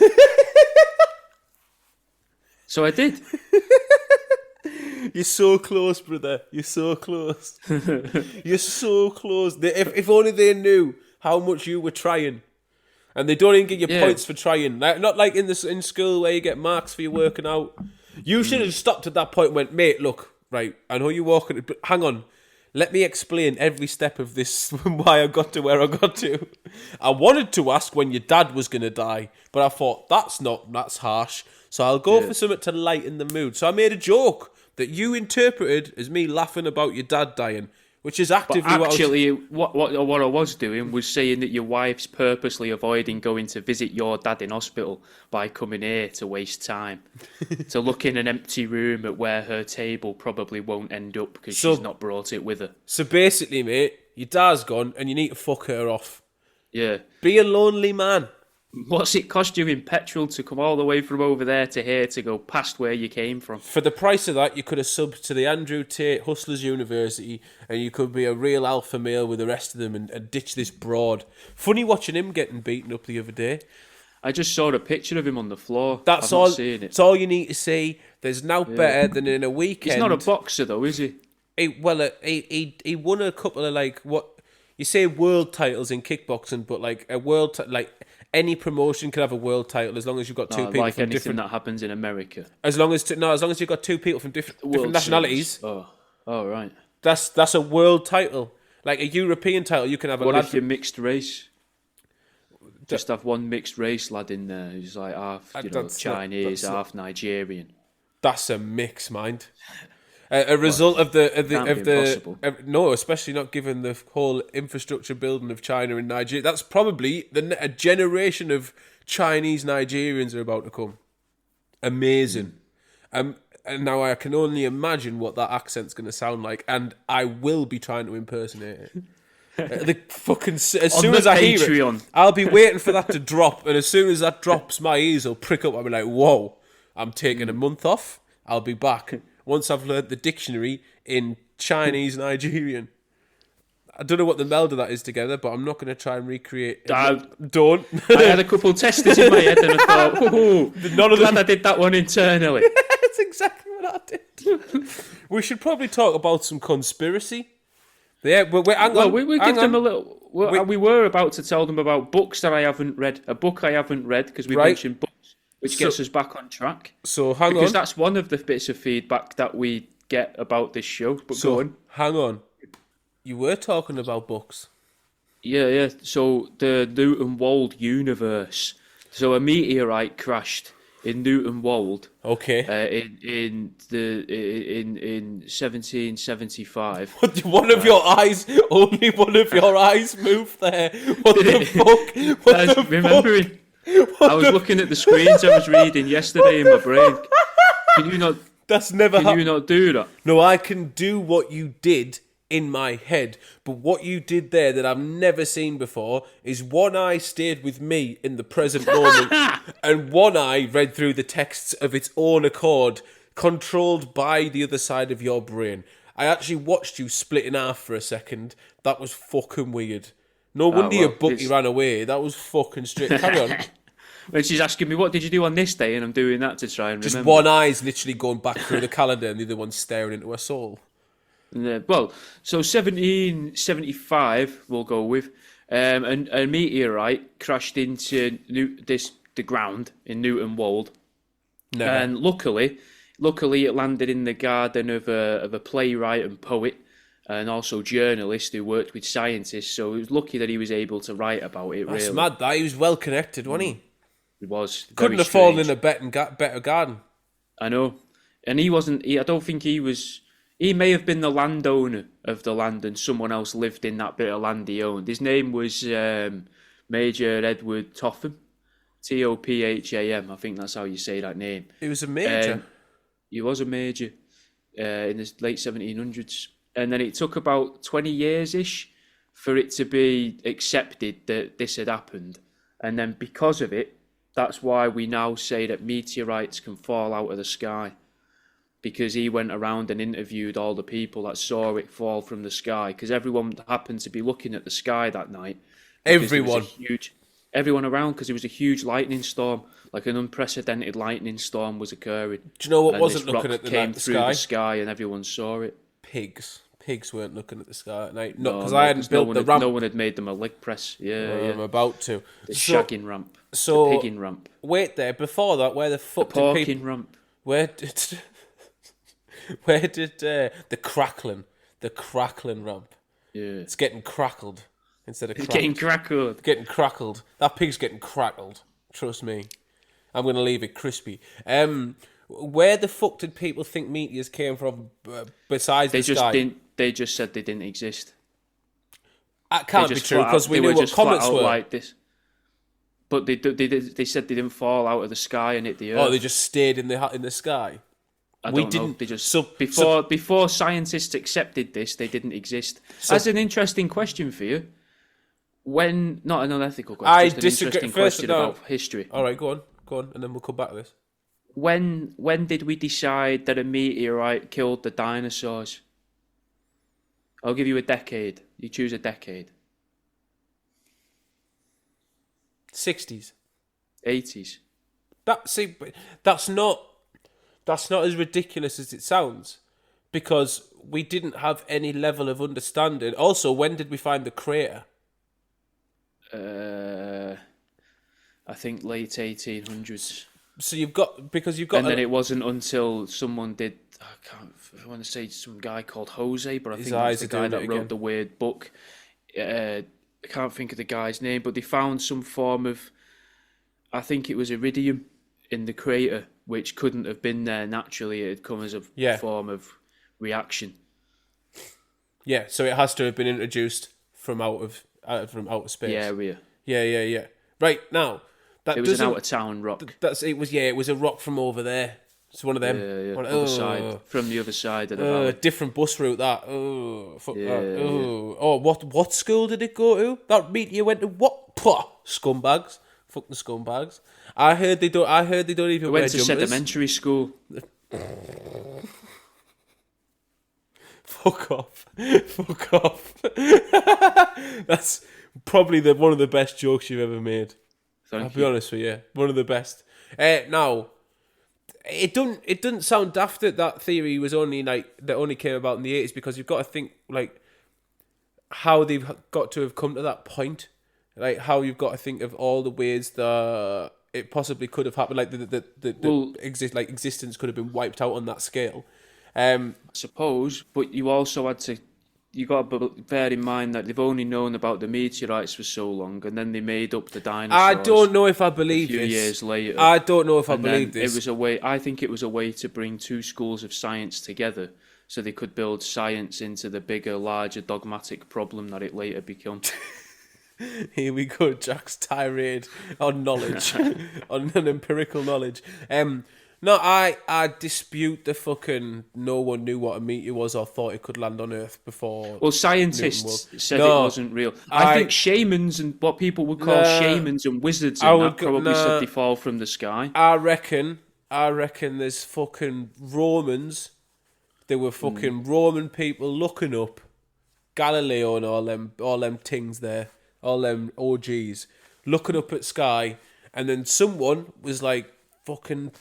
So I did. You're so close, brother. You're so close. You're so close. If only they knew how much you were trying. And they don't even give you points for trying. Like, not like in school where you get marks for your working out. You should have stopped at that point and went, mate, look, right, I know you're walking, but hang on. Let me explain every step of this, why I got to where I got to. I wanted to ask when your dad was going to die, but I thought, that's harsh. So I'll go for something to lighten the mood. So I made a joke that you interpreted as me laughing about your dad dying, which is actively what I was doing was saying that your wife's purposely avoiding going to visit your dad in hospital by coming here to waste time, to look in an empty room at where her table probably won't end up because she's not brought it with her. So basically, mate, your dad's gone and you need to fuck her off. Yeah. Be a lonely man. What's it cost you in petrol to come all the way from over there to here to go past where you came from? For the price of that, you could have subbed to the Andrew Tate Hustlers University and you could be a real alpha male with the rest of them and ditch this broad. Funny watching him getting beaten up the other day. I just saw a picture of him on the floor. That's all. It's all you need to see. There's no better than in a weekend. He's not a boxer though, is he? He won a couple of like what you say world titles in kickboxing, but like a world like any promotion can have a world title as long as you've got two people like from anything different. That happens in America. As long as you've got two people from different nationalities. Oh, right. That's a world title. Like a European title, you can have a What lad. if you're mixed race? Just have one mixed race lad in there who's like half Chinese, half Nigerian. That's a mix, mind. A result of the no, especially not given the whole infrastructure building of China and Nigeria. That's probably a generation of Chinese Nigerians are about to come. Amazing. And now I can only imagine what that accent's going to sound like, and I will be trying to impersonate it. The fucking as soon as I hear it, I'll be waiting for that to drop, and as soon as that drops, my ears will prick up. I'll be like, "Whoa, I'm taking a month off. I'll be back once I've learnt the dictionary in Chinese Nigerian." I don't know what the meld of that is together, but I'm not going to try and recreate. Don't. I had a couple testers in my head, and I thought, glad I did that one internally. That's exactly what I did. We should probably talk about some conspiracy. Yeah, we give them a little. We were about to tell them about books that I haven't read. A book I haven't read because we mentioned books, which gets us back on track. So hang on, because that's one of the bits of feedback that we get about this show. But go on. Hang on, you were talking about books. Yeah. So the Newton Wold universe. So a meteorite crashed in Newton Wold. Okay. In 1775. Only one of your eyes moved there. What the fuck? I was remembering. I was looking at the screens I was reading yesterday in my brain. Can you not? That's never. Can you not do that? No, I can do what you did in my head. But what you did there that I've never seen before is one eye stayed with me in the present moment, and one eye read through the texts of its own accord, controlled by the other side of your brain. I actually watched you split in half for a second. That was fucking weird. No wonder your bookie ran away. That was fucking straight. Carry on. When she's asking me, what did you do on this day? And I'm doing that to try and Just remember. one eye's literally going back through the calendar and the other one's staring into her soul. Well, so 1775, we'll go with. A meteorite crashed into the ground in Newton Wold. Never. And luckily it landed in the garden of a playwright and poet, and also journalist who worked with scientists. So he was lucky that he was able to write about it. That's really mad. That he was well connected, wasn't he? It was. Couldn't have fallen in a better garden. I know, and he wasn't. I don't think he was. He may have been the landowner of the land, and someone else lived in that bit of land he owned. His name was Major Edward Topham, Topham. I think that's how you say that name. He was a major. He was a major in the late 1700s. And then it took about 20 years-ish for it to be accepted that this had happened. And then because of it, that's why we now say that meteorites can fall out of the sky. Because he went around and interviewed all the people that saw it fall from the sky. Because everyone happened to be looking at the sky that night. Everyone around, because it was a huge lightning storm. Like an unprecedented lightning storm was occurring. Do you know what and wasn't this looking rock at the came through sky? the sky and everyone saw it. Pigs weren't looking at the sky at night. No, because No, I hadn't built the ramp. No one had made them a leg press. I'm about to. The shagging ramp. So the pigging ramp. Wait there. Before that, where the fuck The did porking people? ramp. Where did the crackling ramp? Yeah. It's getting crackled instead of It's cracked. getting crackled. That pig's getting crackled. Trust me. I'm going to leave it crispy. Where the fuck did people think meteors came from besides the sky? They just said they didn't exist. That can't be true because we knew what comets were. Like this. But they said they didn't fall out of the sky and hit the earth. Oh, they just stayed in the sky. We didn't. They just before scientists accepted this, they didn't exist. That's an interesting question for you. Not an unethical question. I just an disagree. Interesting First, question no. about history. All right, go on, and then we'll come back to this. When did we decide that a meteorite killed the dinosaurs? I'll give you a decade. You choose a decade. 60s. 80s. That's not as ridiculous as it sounds, because we didn't have any level of understanding. Also, when did we find the crater? I think late 1800s. So you've got. And then it wasn't until someone did. I want to say some guy called Jose, but I think it's the guy that wrote the weird book. I can't think of the guy's name, but they found some form of. I think it was iridium in the crater, which couldn't have been there naturally. It had come as a form of reaction. Yeah, so it has to have been introduced from outer space. Yeah. Right now, it was an out of town rock. It was a rock from over there. It's one of them. From the other side of the valley. Different bus route. That. Oh, fuck that. Oh, what school did it go to? That meteor went to what? Puh, scumbags. Fucking scumbags. I heard they don't even wear jumpers. Went to sedimentary school. Fuck off. That's probably one of the best jokes you've ever made. I'll be honest with you. One of the best. Now, it doesn't sound daft that theory was only came about in the 80s, because you've got to think like how they've got to have come to that point. Like how you've got to think of all the ways that it possibly could have happened. Like existence could have been wiped out on that scale. I suppose, but you also had to. You got to bear in mind that they've only known about the meteorites for so long, and then they made up the dinosaurs. I don't know if I believe this. A few years later, I don't know if I believe this. It was a way. I think it was a way to bring two schools of science together, so they could build science into the bigger, larger, dogmatic problem that it later became. Here we go, Jack's tirade on knowledge, on empirical knowledge. No, I dispute the fucking no one knew what a meteor was or thought it could land on Earth before. Well, scientists said it wasn't real. I think shamans and what people would call shamans and wizards and that probably said they fall from the sky. I reckon there's fucking Romans. There were fucking Roman people looking up Galileo and all them things there, all them OGs, looking up at sky, and then someone was like, fucking,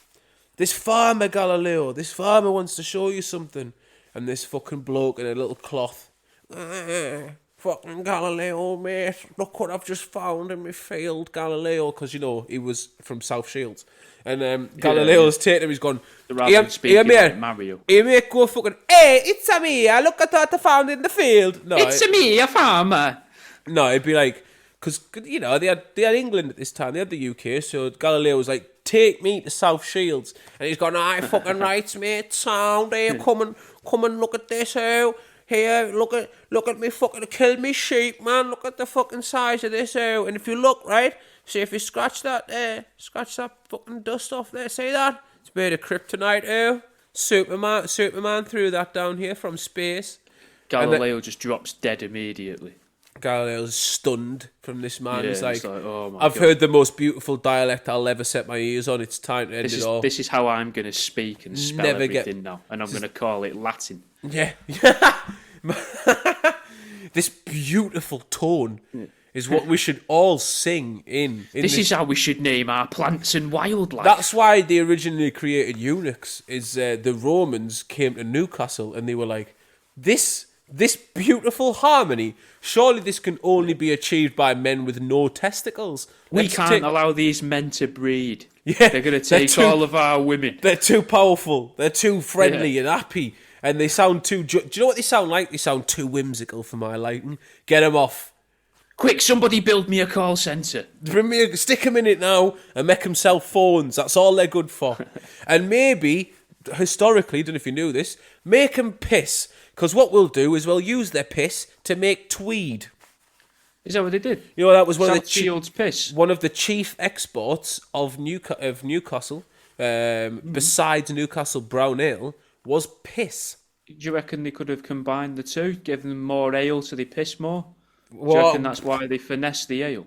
this farmer Galileo, this farmer wants to show you something, and this fucking bloke in a little cloth, fucking Galileo, mate, look what I've just found in my field, Galileo, because, you know, he was from South Shields. And Galileo's taking him, he's gone, here, like Mario. Hey, mate, go fucking, hey, it's a me, look at what I found in the field. No, it's a me, a farmer. No, it'd be like, because, you know, they had England at this time, they had the UK, so Galileo was like, take me to South Shields. And he's gone, aye, fucking right, mate, sound, here, come and look at this, out. Here, look at me fucking kill me sheep, man, look at the fucking size of this, out. And if you look, right, see if you scratch that fucking dust off there, see that? It's made of kryptonite, oh. Superman threw that down here from space. Galileo just drops dead immediately. Galileo's stunned from this man. Yeah, He's like, oh my I've God. heard the most beautiful dialect I'll ever set my ears on. It's time to end it all. This is how I'm going to speak and spell everything now. And I'm going to call it Latin. Yeah. This beautiful tone is what we should all sing in this is how we should name our plants and wildlife. That's why they originally created eunuchs, is the Romans came to Newcastle and they were like, this beautiful harmony, surely this can only be achieved by men with no testicles. We can't allow these men to breed. Yeah, they're going to take all of our women. They're too powerful. They're too friendly and happy. And they sound too... Do you know what they sound like? They sound too whimsical for my liking. Get them off. Quick, somebody build me a call centre. Stick them in it now and make them sell phones. That's all they're good for. And maybe, historically, don't know if you knew this, make them piss. Because what we'll do is we'll use their piss to make tweed. Is that what they did? You know, that was piss. One of the chief exports of Newcastle, besides Newcastle Brown Ale, was piss. Do you reckon they could have combined the two, given them more ale so they piss more? Do you reckon that's why they finessed the ale?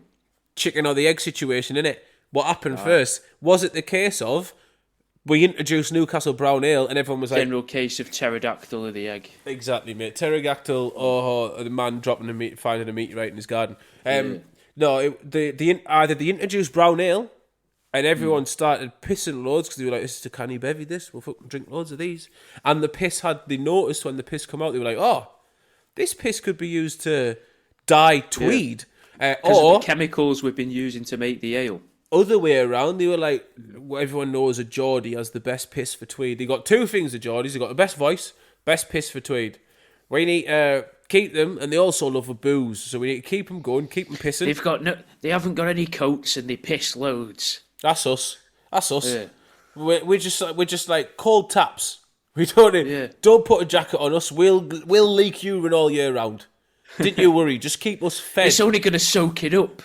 Chicken or the egg situation, innit? What happened first? Was it the case of we introduced Newcastle Brown Ale and everyone was like... General case of pterodactyl of the egg. Exactly, mate. Pterodactyl, the man finding a meteorite in his garden. No, either they introduced Brown Ale and everyone started pissing loads because they were like, this is a canny bevy, this. We'll fucking drink loads of these. And they noticed when the piss come out, they were like, oh, this piss could be used to dye tweed. Because of the chemicals we've been using to make the ale. Other way around, they were like, everyone knows a Geordie has the best piss for tweed. They got two things, the Geordies. They got the best voice, best piss for tweed. We need to keep them, and they also love a booze. So we need to keep them going, keep them pissing. They haven't got any coats and they piss loads. That's us. Yeah. We're just like cold taps. We don't put a jacket on us. We'll leak urine all year round. Didn't you worry? Just keep us fed. It's only going to soak it up.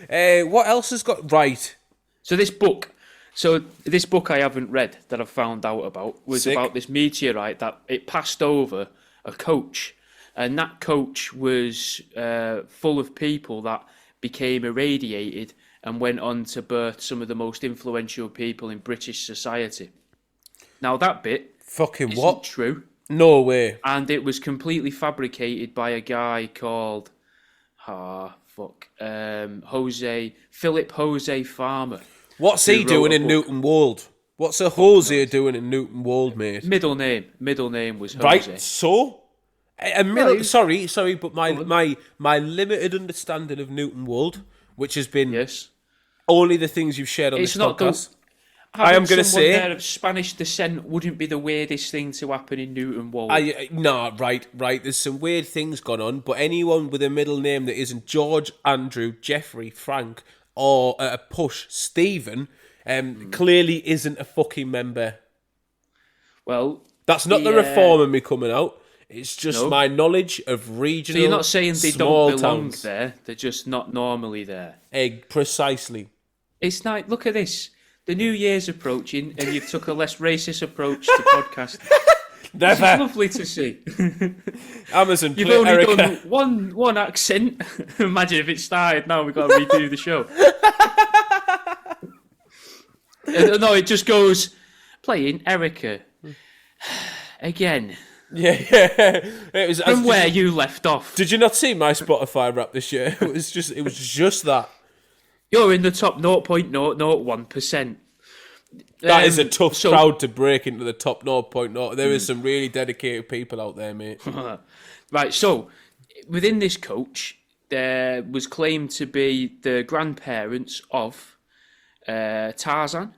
What else has got right? So this book I haven't read that I've found out about was about this meteorite that it passed over a coach, and that coach was full of people that became irradiated and went on to birth some of the most influential people in British society. Now that bit isn't true. No way. And it was completely fabricated by a guy called Philip Jose Farmer. What's he doing in Newton Wold? What's a Jose doing in Newton Wold, mate? Middle name was Jose. Right, so sorry, but my limited understanding of Newton Wold, which has been only the things you've shared on this podcast. I am going to say there of Spanish descent wouldn't be the weirdest thing to happen in Newton Wold. Right. There's some weird things gone on, but anyone with a middle name that isn't George, Andrew, Jeffrey, Frank, or a push Stephen, clearly isn't a fucking member. Well, that's not the reform in me coming out. It's just my knowledge of regional. So you're not saying they don't belong towns. there; they're just not normally there. Precisely. It's like, look at this. The New Year's approaching, and you've took a less racist approach to podcasting. This is Never. lovely to see. Amazon, You've play only Erica. done one accent. Imagine if it started now. We've got to redo the show. No, it just goes playing Erica again Yeah. It was from where you left off. Did you not see my Spotify rap this year? It was just that. You're in the top 0.001%. That is a tough so- crowd to break into the top 0.0. There is some really dedicated people out there, mate. Right, so within this coach, there was claimed to be the grandparents of Tarzan,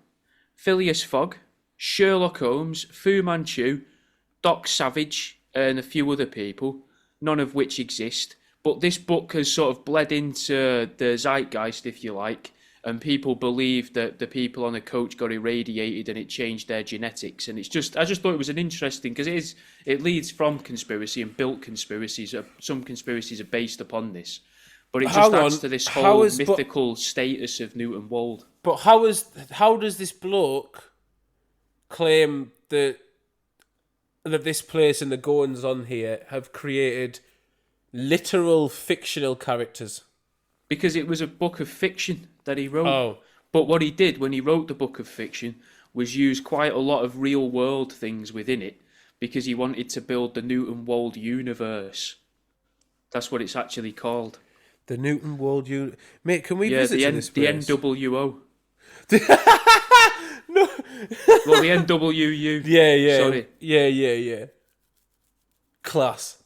Phileas Fogg, Sherlock Holmes, Fu Manchu, Doc Savage, and a few other people, none of which exist. But this book has sort of bled into the zeitgeist, if you like, and people believe that the people on the coach got irradiated and it changed their genetics. And I just thought it was an interesting, because it leads from conspiracy and built conspiracies. Some conspiracies are based upon this, but it just adds to this whole mythical status of Newton Wold. But how does this bloke claim that this place and the goings on here have created literal fictional characters? Because it was a book of fiction that he wrote. Oh. But what he did when he wrote the book of fiction was use quite a lot of real world things within it, because he wanted to build the Newton Wold universe. That's what it's actually called. The Newton World Universe. Mate, can we visit this place? The NWO. No. Well, the NWU. Yeah. Sorry. Yeah. Class.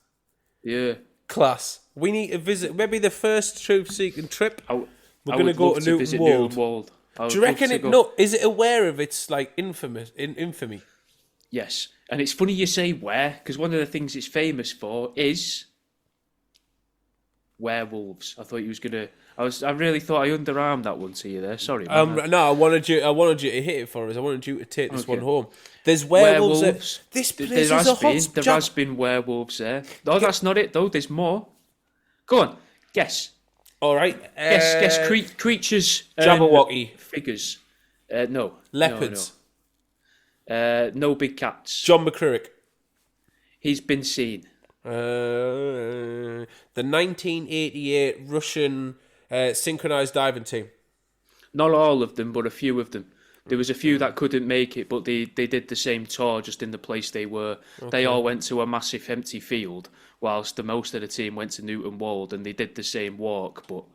Yeah. Class. We need to visit, maybe the first truth-seeking trip. We're going to go to Newton visit Wold. Newton Wold. Do you reckon is it aware of its like infamy? Yes. And it's funny you say where, because one of the things it's famous for is werewolves. I thought you was gonna. I really thought I underarmed that one to you there. Sorry. No, I wanted you to hit it for us. I wanted you to take this one home. There's werewolves. This place is a hot. There has been werewolves there. No, that's not it though. There's more. Go on. Guess. All right. Guess. Creatures. Jabberwocky. Figures. No. Leopards. No big cats. John McCririck. He's been seen. The 1988 Russian synchronized diving team. Not all of them, but a few of them. There was a few that couldn't make it, but they did the same tour just in the place they were. Okay. They all went to a massive empty field, whilst the most of the team went to Newton Wold, and they did the same walk, but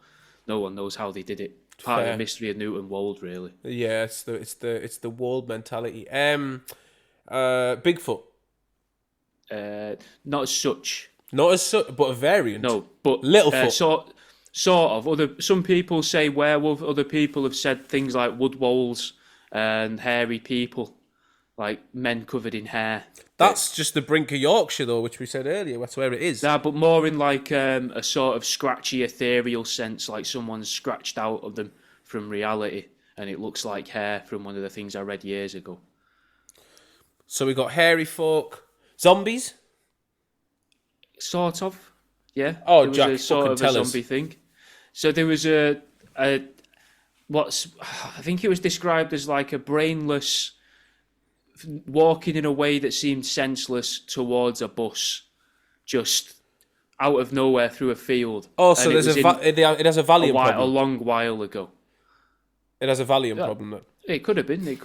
no one knows how they did it. Part of the mystery of Newton Wold, really. Yeah, it's the Wold mentality. Bigfoot. Not as such. Not as such, but a variant. No, but Littlefoot. Sort of. Some people say werewolf. Other people have said things like woodwolves and hairy people, like men covered in hair. That's just the brink of Yorkshire, though, which we said earlier. That's where it is. Yeah, but more in like a sort of scratchy, ethereal sense, like someone's scratched out of them from reality, and it looks like hair from one of the things I read years ago. So we got hairy folk, zombies. Sort of, yeah. Oh, there was Jack, a sort of a tell us. zombie thing. So there was I think it was described as like a brainless walking in a way that seemed senseless towards a bus, just out of nowhere through a field. Oh, so it has a Valium problem. A long while ago. It has a Valium problem. It could have been.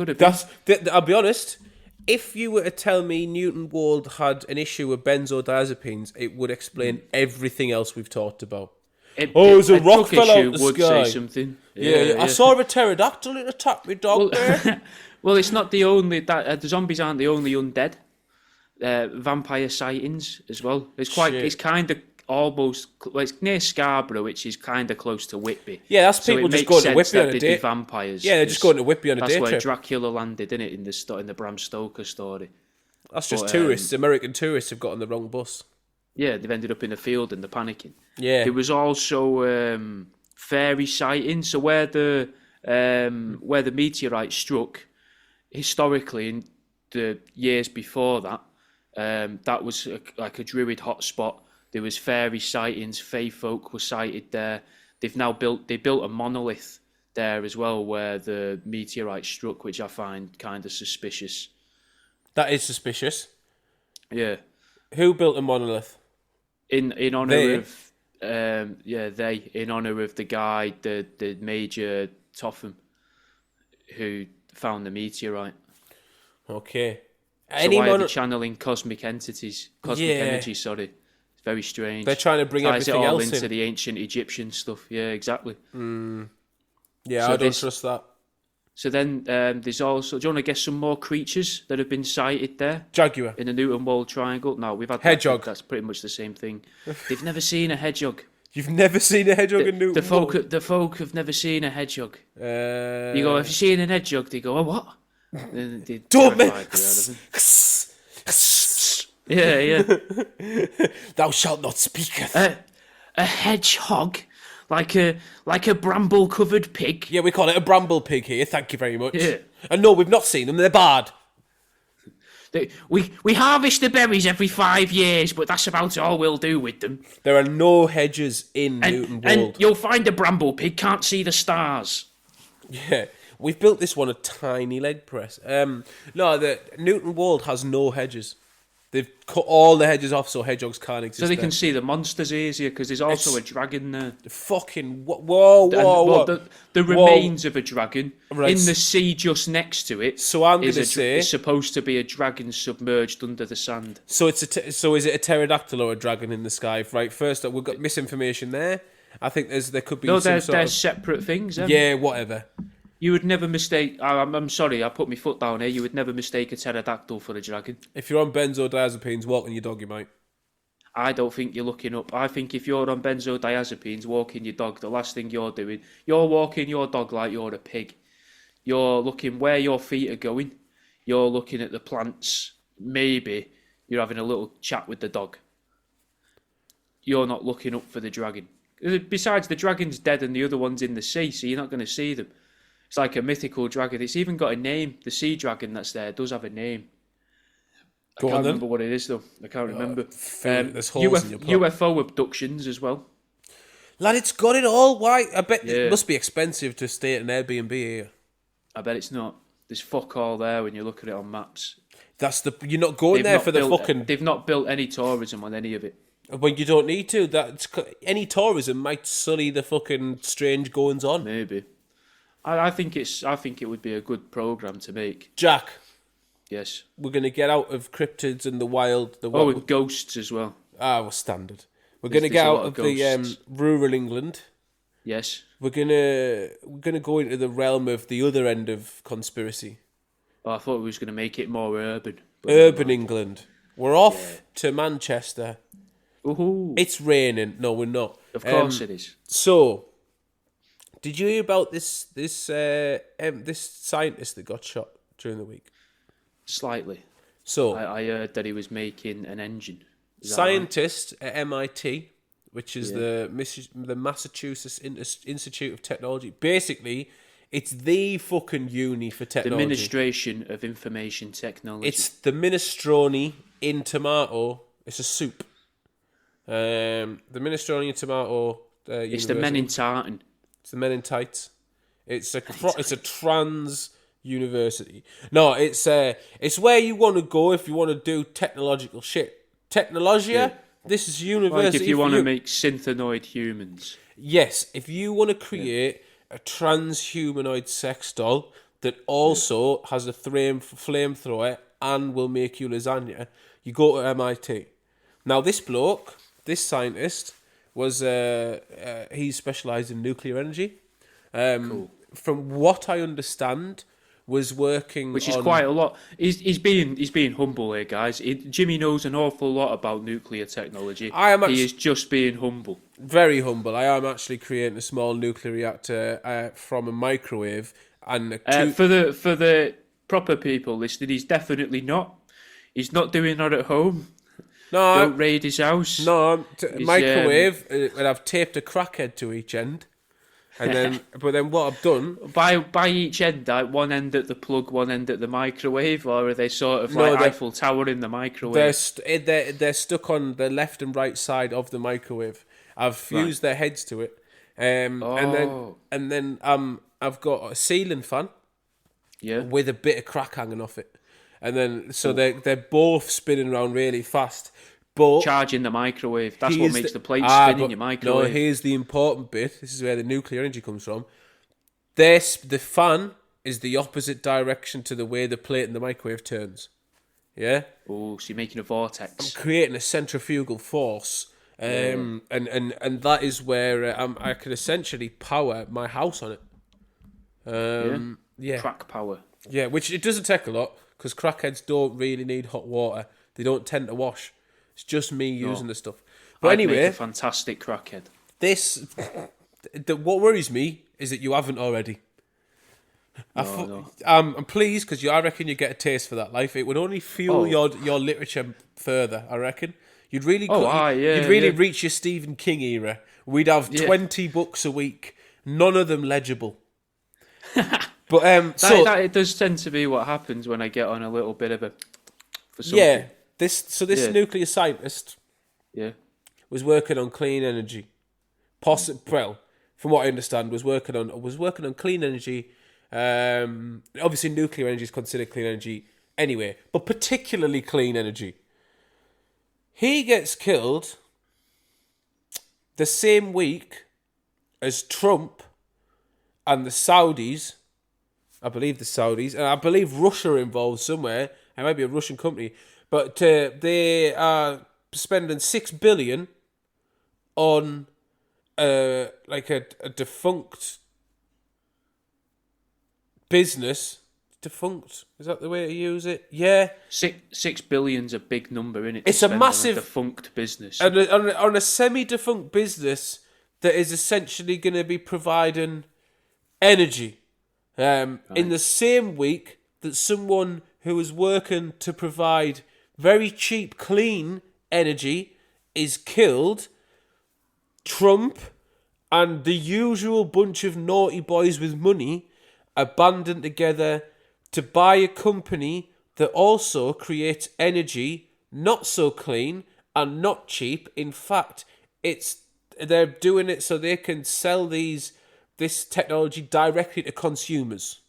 I'll be honest. If you were to tell me Newton Wold had an issue with benzodiazepines, it would explain everything else we've talked about. There's a rock fell out the sky. Say something. Yeah. I saw a pterodactyl. It attacked me dog there. Well, it's not the only the zombies aren't the only undead. Vampire sightings as well. It's kind of almost. Well, it's near Scarborough, which is kind of close to Whitby. Yeah, that's people just going to Whitby on a day. Vampires. Yeah, they're just going to Whitby on a day trip. That's where Dracula landed, isn't it? In the Bram Stoker story. That's just tourists. American tourists have got on the wrong bus. Yeah, they've ended up in a field and they're panicking. Yeah. There was also fairy sightings. So where the meteorite struck, historically in the years before that, that was like a druid hotspot. There was fairy sightings. Fae folk were sighted there. They built a monolith there as well where the meteorite struck, which I find kind of suspicious. That is suspicious. Yeah. Who built a monolith? In honor They? of they in honor of the guy, the Major Topham, who found the meteorite. Okay. So why are they channeling cosmic energy, sorry. It's very strange. They're trying to bring Ties everything it all else into in. the ancient Egyptian stuff. Yeah, exactly. Yeah, So I don't trust that. So then there's also... Do you want to guess some more creatures that have been sighted there? Jaguar. In the Newton Wall Triangle? No, we've had... Hedgehog. That's pretty much the same thing. They've never seen a hedgehog. You've never seen a hedgehog in Newton Wall? The folk have never seen a hedgehog. You You go, have you seen a hedgehog? They go, oh, what? Don't make... Yeah. Thou shalt not speaketh. A hedgehog? Like a bramble-covered pig? Yeah, we call it a bramble pig here. Thank you very much. Yeah. And no, we've not seen them. They're barred. We harvest the berries every 5 years, but that's about all we'll do with them. There are no hedges in Newton Wall. And you'll find a bramble pig can't see the stars. Yeah, we've built this one a tiny leg press. No, the Newton Wall has no hedges. They've cut all the hedges off so hedgehogs can't exist. So they there. can see the monsters easier because there's also a dragon there. Fucking whoa! The remains of a dragon Right. in the sea just next to it. So I'm going to say it's supposed to be a dragon submerged under the sand. so. So is it a pterodactyl or a dragon in the sky? Right. First up, we've got misinformation there. I think there could be. No, they're separate things. Yeah, whatever. You would never mistake. I'm sorry, I put my foot down here. You would never mistake a pterodactyl for a dragon. If you're on benzodiazepines, walking your dog, you might. I don't think you're looking up. I think if you're on benzodiazepines, walking your dog, the last thing you're doing, you're walking your dog like you're a pig. You're looking where your feet are going. You're looking at the plants. Maybe you're having a little chat with the dog. You're not looking up for the dragon. Besides, the dragon's dead and the other one's in the sea, so you're not going to see them. It's like a mythical dragon. It's even got a name. The sea dragon that's there does have a name. I can't remember what it is, though. I can't remember. There's holes in your plot. UFO abductions as well. Lad, it's got it all. Why? I bet Yeah. it must be expensive to stay at an Airbnb here. I bet it's not. There's fuck all there when you look at it on maps. You're not going there for the fucking. They've not built any tourism on any of it. When you don't need to. Any tourism might sully the fucking strange goings on. Maybe. I think it would be a good program to make. Jack, Yes. we're gonna get out of cryptids and the wild. With ghosts as well. Well, standard. We're There's gonna get a out lot of of the ghosts. rural England. Yes. We're gonna go into the realm of the other end of conspiracy. Oh, I thought we was going to make it more urban. But Urban England. We're off to Manchester. Ooh. It's raining. No, we're not. Of course it is. So, did you hear about this scientist that got shot during the week? Slightly. So, I heard that he was making an engine. Is that scientist at MIT, which is the Massachusetts Institute of Technology. Basically, it's the fucking uni for right? The technology. Administration of Information Technology. It's the minestrone in tomato. It's a soup. The minestrone in tomato. It's the men in tartan. It's the men in tights. It's a trans university. No, it's where you want to go if you want to do technological shit. Technologia. Yeah. This is university. Like if you for want to make synthenoid humans. Yes, if you want to create a transhumanoid sex doll that also has a flamethrower and will make you lasagna, you go to MIT. Now, this scientist, was he specialised in nuclear energy. Cool. From what I understand, was working Which is on, quite a lot. He's being humble here, guys. Jimmy knows an awful lot about nuclear technology. He is just being humble. very humble. I am actually creating a small nuclear reactor from a microwave and For the proper people listening, he's definitely not. He's not doing that at home. Don't raid his house. No, microwave, and I've taped a crackhead to each end. And then, but then what I've done... By each end, like one end at the plug, one end at the microwave, or are they sort of like Eiffel Tower in the microwave? They're stuck on the left and right side of the microwave. I've fused their heads to it. And then I've got a ceiling fan Yeah. with a bit of crack hanging off it. And then, so they're both spinning around really fast. But Charging the microwave. That's what here's makes the plate Ah, spin in but your No, microwave. here's the important bit. This is where the nuclear energy comes from. The fan is the opposite direction to the way the plate in the microwave turns. Yeah? Oh, so you're making a vortex. Creating a centrifugal force. And that is where I can essentially power my house on it. Yeah. Crack power. Yeah, which it doesn't take a lot, because crackheads don't really need hot water. They don't tend to wash. It's just me using the stuff. But I'd make anyway, a fantastic crackhead. what worries me is that you haven't already. No. I'm pleased, because I reckon you get a taste for that life. It would only fuel your literature further, I reckon. You'd really reach your Stephen King era. We'd have 20 books a week, none of them legible. But that it does tend to be what happens when I get on a little bit of a for something. Yeah, this nuclear scientist was working on clean energy. Well, from what I understand, was working on clean energy. Obviously, nuclear energy is considered clean energy anyway, but particularly clean energy. He gets killed the same week as Trump and the Saudis. I believe the Saudis, and I believe Russia are involved somewhere. It might be a Russian company, but they are spending $6 billion on like a defunct business. Defunct, is that the way to use it? Yeah. $6 billion's a big number, isn't it? It's a massive defunct business. On a semi-defunct business that is essentially going to be providing energy. In the same week that someone who was working to provide very cheap, clean energy is killed, Trump and the usual bunch of naughty boys with money are banding together to buy a company that also creates energy not so clean and not cheap. In fact, they're doing it so they can sell this technology directly to consumers.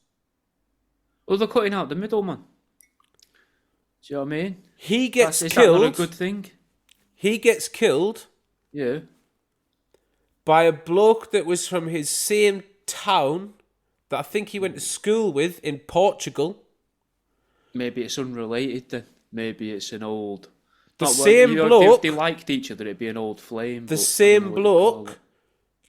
Well, they're cutting out the middleman. Do you know what I mean? He gets killed. Is that not a good thing? He gets killed. Yeah. By a bloke that was from his same town that I think he went to school with in Portugal. Maybe it's unrelated then. Maybe it's an old... bloke... If they liked each other, it'd be an old flame. The same bloke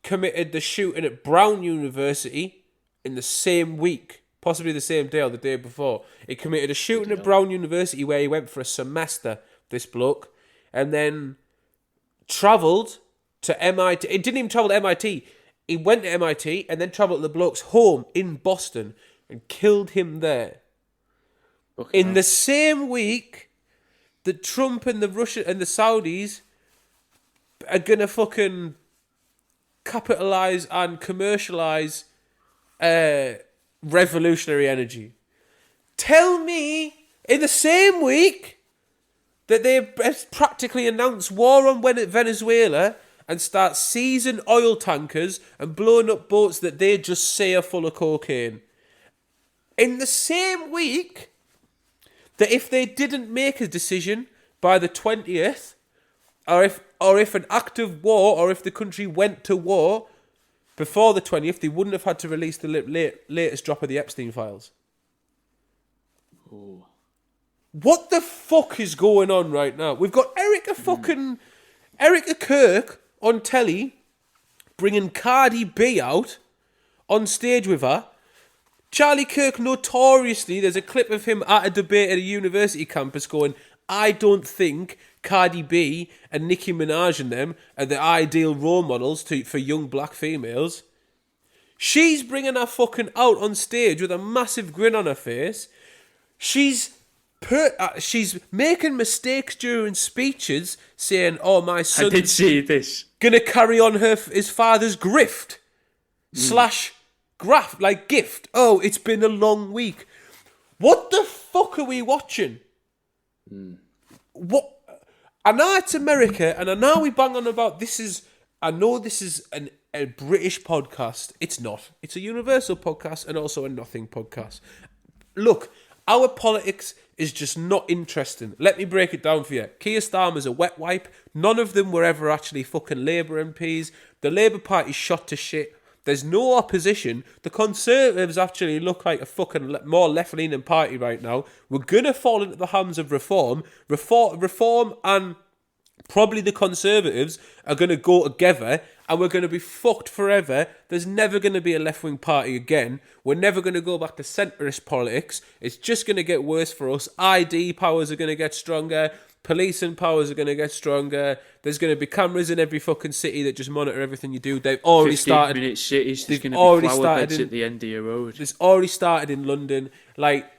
committed the shooting at Brown University in the same week. Possibly the same day or the day before. He committed a shooting at Brown University where he went for a semester, this bloke, and then travelled to MIT. He didn't even travel to MIT. He went to MIT and then travelled to the bloke's home in Boston and killed him there. Okay. In the same week that Trump and the Russia and the Saudis are gonna fucking capitalise and commercialise revolutionary energy. Tell me, in the same week that they practically announced war on Venezuela and start seizing oil tankers and blowing up boats that they just say are full of cocaine. In the same week that if they didn't make a decision by the 20th, or if an act of war, or if the country went to war before the 20th, they wouldn't have had to release the latest drop of the Epstein files. Oh. What the fuck is going on right now? We've got Erica Kirk on telly bringing Cardi B out on stage with her. Charlie Kirk notoriously, there's a clip of him at a debate at a university campus going, I don't think Cardi B and Nicki Minaj and them are the ideal role models for young black females. She's bringing her fucking out on stage with a massive grin on her face. She's making mistakes during speeches, saying, "Oh, my son, I did see this. Gonna carry on his father's grift / gift. Oh, it's been a long week. What the fuck are we watching? What? I know it's America, and I know we bang on about this is. I know this is an a British podcast. It's not. It's a universal podcast and also a nothing podcast. Look, our politics is just not interesting. Let me break it down for you. Keir Starmer's a wet wipe. None of them were ever actually fucking Labour MPs. The Labour Party's shot to shit. There's no opposition. The Conservatives actually look like a fucking more left-leaning party right now. We're going to fall into the hands of Reform. Reform and probably the Conservatives are going to go together and we're going to be fucked forever. There's never going to be a left-wing party again. We're never going to go back to centrist politics. It's just going to get worse for us. ID powers are going to get stronger. Policing powers are going to get stronger. There's going to be cameras in every fucking city that just monitor everything you do. They've already started. 15-minute cities. There's going already to be flower started beds in- at the end of your road. It's already started in London. Like,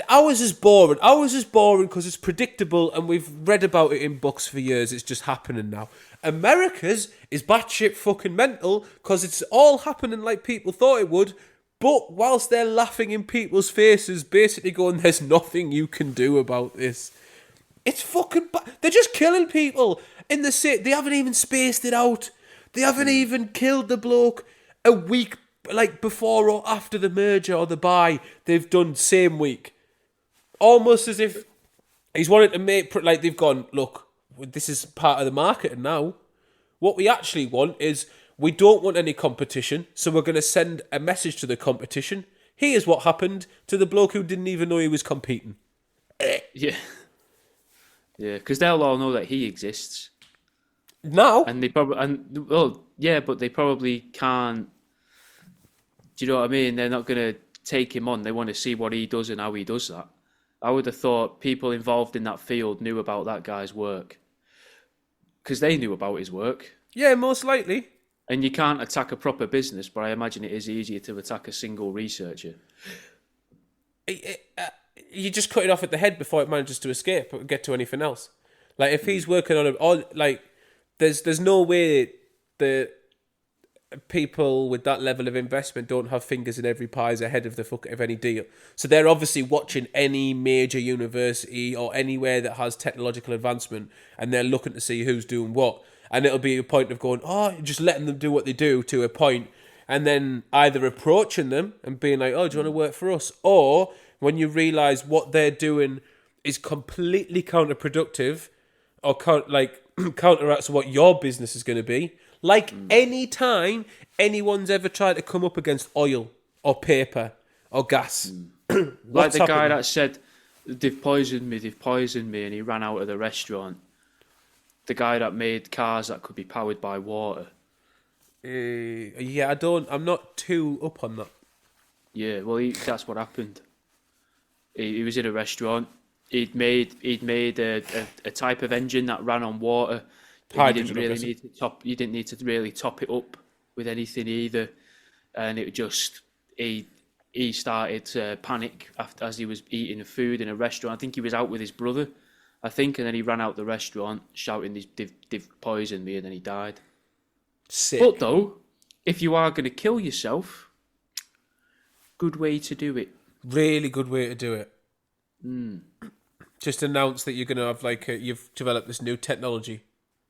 ours is boring. Ours is boring because it's predictable and we've read about it in books for years. It's just happening now. America's is batshit fucking mental because it's all happening like people thought it would. But whilst they're laughing in people's faces, basically going, there's nothing you can do about this. It's fucking they're just killing people in the city. They haven't even spaced it out. They haven't even killed the bloke a week, like, before or after the merger or the buy. They've done same week. Almost as if he's wanted to make, like, they've gone, look, this is part of the market now. What we actually want is, we don't want any competition, so we're going to send a message to the competition. Here's what happened to the bloke who didn't even know he was competing. Yeah. Yeah, because they'll all know that he exists. Now? And they probably, well, yeah, but they probably can't, do you know what I mean? They're not going to take him on. They want to see what he does and how he does that. I would have thought people involved in that field knew about that guy's work. Because they knew about his work. Yeah, most likely. And you can't attack a proper business, but I imagine it is easier to attack a single researcher. You just cut it off at the head before it manages to escape or get to anything else. Like, if he's working on it, like, there's no way the people with that level of investment don't have fingers in every pie ahead of of any deal. So they're obviously watching any major university or anywhere that has technological advancement, and they're looking to see who's doing what. And it'll be a point of going, just letting them do what they do to a point, and then either approaching them and being like, do you want to work for us? Or when you realise what they're doing is completely counterproductive or counteracts what your business is going to be. Like any time anyone's ever tried to come up against oil or paper or gas. Like the guy that said, they've poisoned me, and he ran out of the restaurant. The guy that made cars that could be powered by water. Yeah, I'm not too up on that. Yeah, well, that's what happened. He was in a restaurant. He'd made a type of engine that ran on water. You didn't need to really top it up with anything either, and it just he started to panic as he was eating food in a restaurant. I think he was out with his brother, and then he ran out the restaurant shouting, "They've poisoned me," and then he died. Sick. But though, if you are going to kill yourself, good way to do it. Really good way to do it. Just announce that you're going to have you've developed this new technology.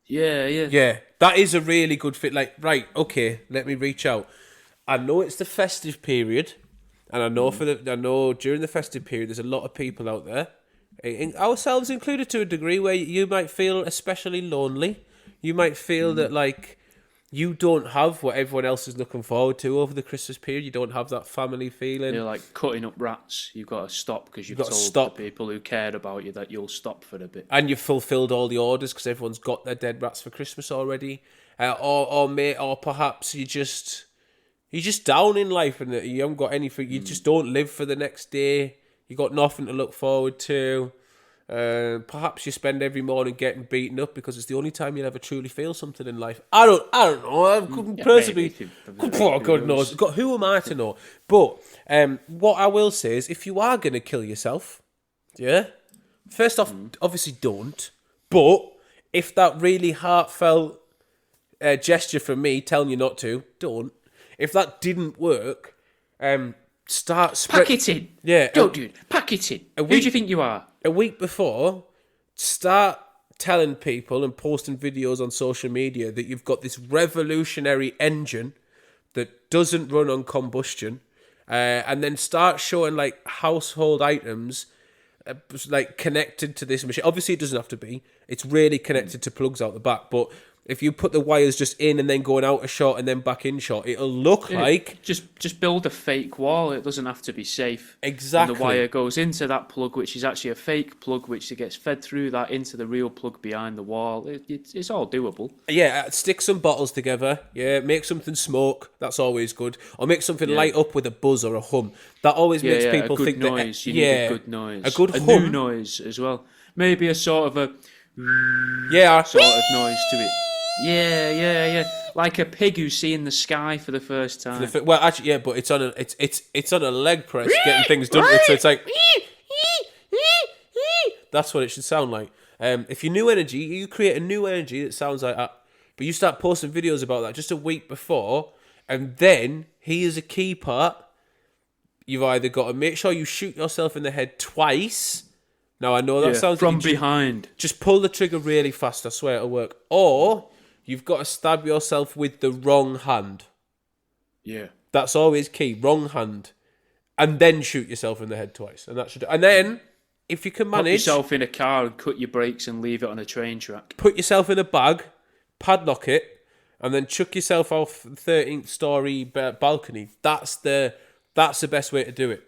Yeah. Yeah, that is a really good fit. Like, right, okay, let me reach out. I know it's the festive period, and I know during the festive period there's a lot of people out there, ourselves included to a degree, where you might feel especially lonely. You might feel that you don't have what everyone else is looking forward to over the Christmas period. You don't have that family feeling. You're like cutting up rats. You've got to stop because you've told the people who cared about you that you'll stop for a bit. And you've fulfilled all the orders because everyone's got their dead rats for Christmas already. Or perhaps you're just down in life and you haven't got anything. You just don't live for the next day. You got nothing to look forward to. Perhaps you spend every morning getting beaten up because it's the only time you'll ever truly feel something in life. I don't know. I couldn't personally. God knows. Who am I to know? But what I will say is, if you are going to kill yourself, first off, obviously don't. But if that really heartfelt gesture from me telling you not to, don't. If that didn't work, start pack it in. Yeah, dude, pack it in. Who do you think you are? A week before, start telling people and posting videos on social media that you've got this revolutionary engine that doesn't run on combustion, and then start showing like household items like connected to this machine. Obviously, it doesn't have to be. It's really connected to plugs out the back, but if you put the wires just in and then going out a shot and then back in shot, it'll look like... Just build a fake wall. It doesn't have to be safe. Exactly. And the wire goes into that plug, which is actually a fake plug, which gets fed through that into the real plug behind the wall. It's all doable. Yeah, stick some bottles together. Yeah, make something smoke. That's always good. Or make something light up with a buzz or a hum. That always makes people think noise. that... You need a good noise. A good hum. A new noise as well. Maybe a sort of a... sort of noise to it. Yeah. Like a pig who's seeing the sky for the first time. Well, actually, yeah, but it's on a leg press getting things done. So it's like that's what it should sound like. If you new energy, you create a new energy that sounds like that. But you start posting videos about that just a week before, and then here's a key part. You've either got to make sure you shoot yourself in the head twice. Now I know that sounds from like behind. Just pull the trigger really fast. I swear it'll work. Or you've got to stab yourself with the wrong hand. Yeah. That's always key. Wrong hand. And then shoot yourself in the head twice. And that should... And then, if you can manage... Put yourself in a car and cut your brakes and leave it on a train track. Put yourself in a bag, padlock it, and then chuck yourself off the 13th story balcony. That's the best way to do it.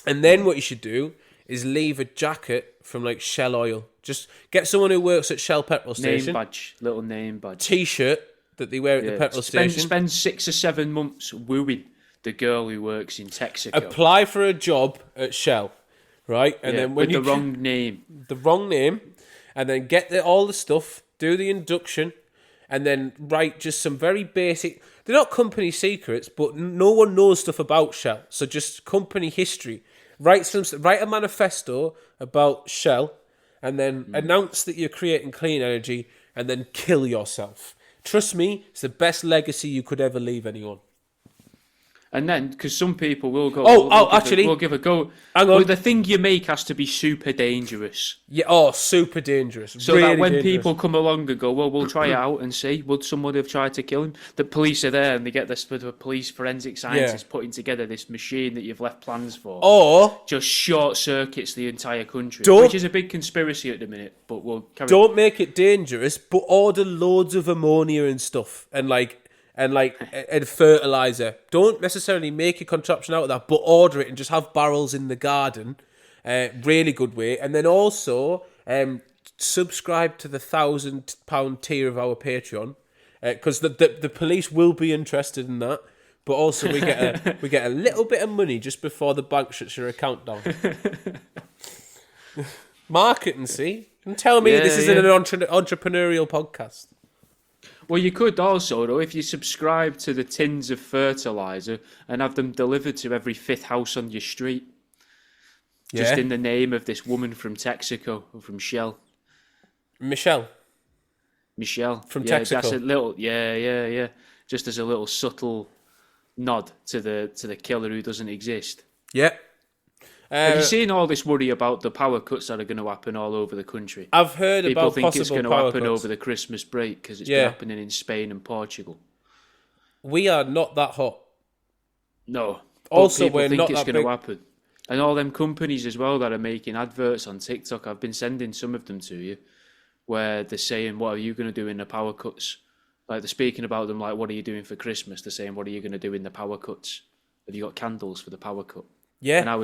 And then what you should do is leave a jacket from like Shell Oil. Just get someone who works at Shell petrol station. Little name badge. T-shirt that they wear at the petrol station. Spend 6 or 7 months wooing the girl who works in Texaco. Apply for a job at Shell, right? And then when with the wrong name. The wrong name, and then get all the stuff, do the induction, and then write just some very basic... They're not company secrets, but no one knows stuff about Shell. So just company history. Write a manifesto about Shell, and then announce that you're creating clean energy, and then kill yourself. Trust me, it's the best legacy you could ever leave anyone. And then, because some people will go... Actually... We'll give a go. Hang on. Well, the thing you make has to be super dangerous. Yeah, super dangerous. So really that when dangerous. people come along and go, well, we'll try it out and see, would someone have tried to kill him? The police are there and they get this the police forensic scientists putting together this machine that you've left plans for. Or... just short circuits the entire country, Don't- which is a big conspiracy at the minute, but we'll carry on. Don't make it dangerous, but order loads of ammonia and stuff, and fertilizer. Don't necessarily make a contraption out of that, but order it and just have barrels in the garden. Really good way. And then also subscribe to the £1,000 tier of our Patreon, because the police will be interested in that. But also we get a little bit of money just before the bank shuts your account down. Marketing, see? And tell me this isn't an entrepreneurial podcast. Well, you could also, though, if you subscribe to the tins of fertilizer and have them delivered to every 5th house on your street. Just in the name of this woman from Texaco, or from Shell. Michelle. From Texaco. That's a little, just as a little subtle nod to the killer who doesn't exist. Yeah. Have you seen all this worry about the power cuts that are going to happen all over the country? I've heard People about think possible it's going to power happen cuts. over the Christmas break because it's been happening in Spain and Portugal. We are not that hot. No. Also, people we're think not it's that going to big. happen. And all them companies as well that are making adverts on TikTok, I've been sending some of them to you, where they're saying, what are you going to do in the power cuts? Like, they're speaking about them like, what are you doing for Christmas? They're saying, what are you going to do in the power cuts? Have you got candles for the power cut? Yeah. And I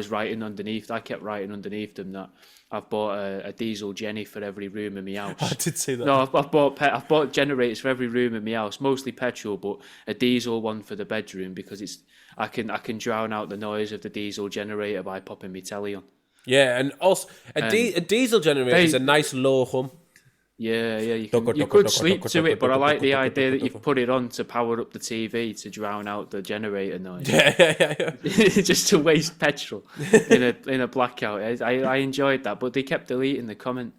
kept writing underneath them that I've bought a diesel Jenny for every room in my house. I did see that. No, I've bought generators for every room in my house, mostly petrol, but a diesel one for the bedroom because I can drown out the noise of the diesel generator by popping my telly on. Yeah, and also a diesel generator is a nice low hum. Yeah, you could sleep to it, but I like the idea that you've put it on to power up the TV to drown out the generator noise. Yeah. Just to waste petrol in a blackout. I enjoyed that, but they kept deleting the comment.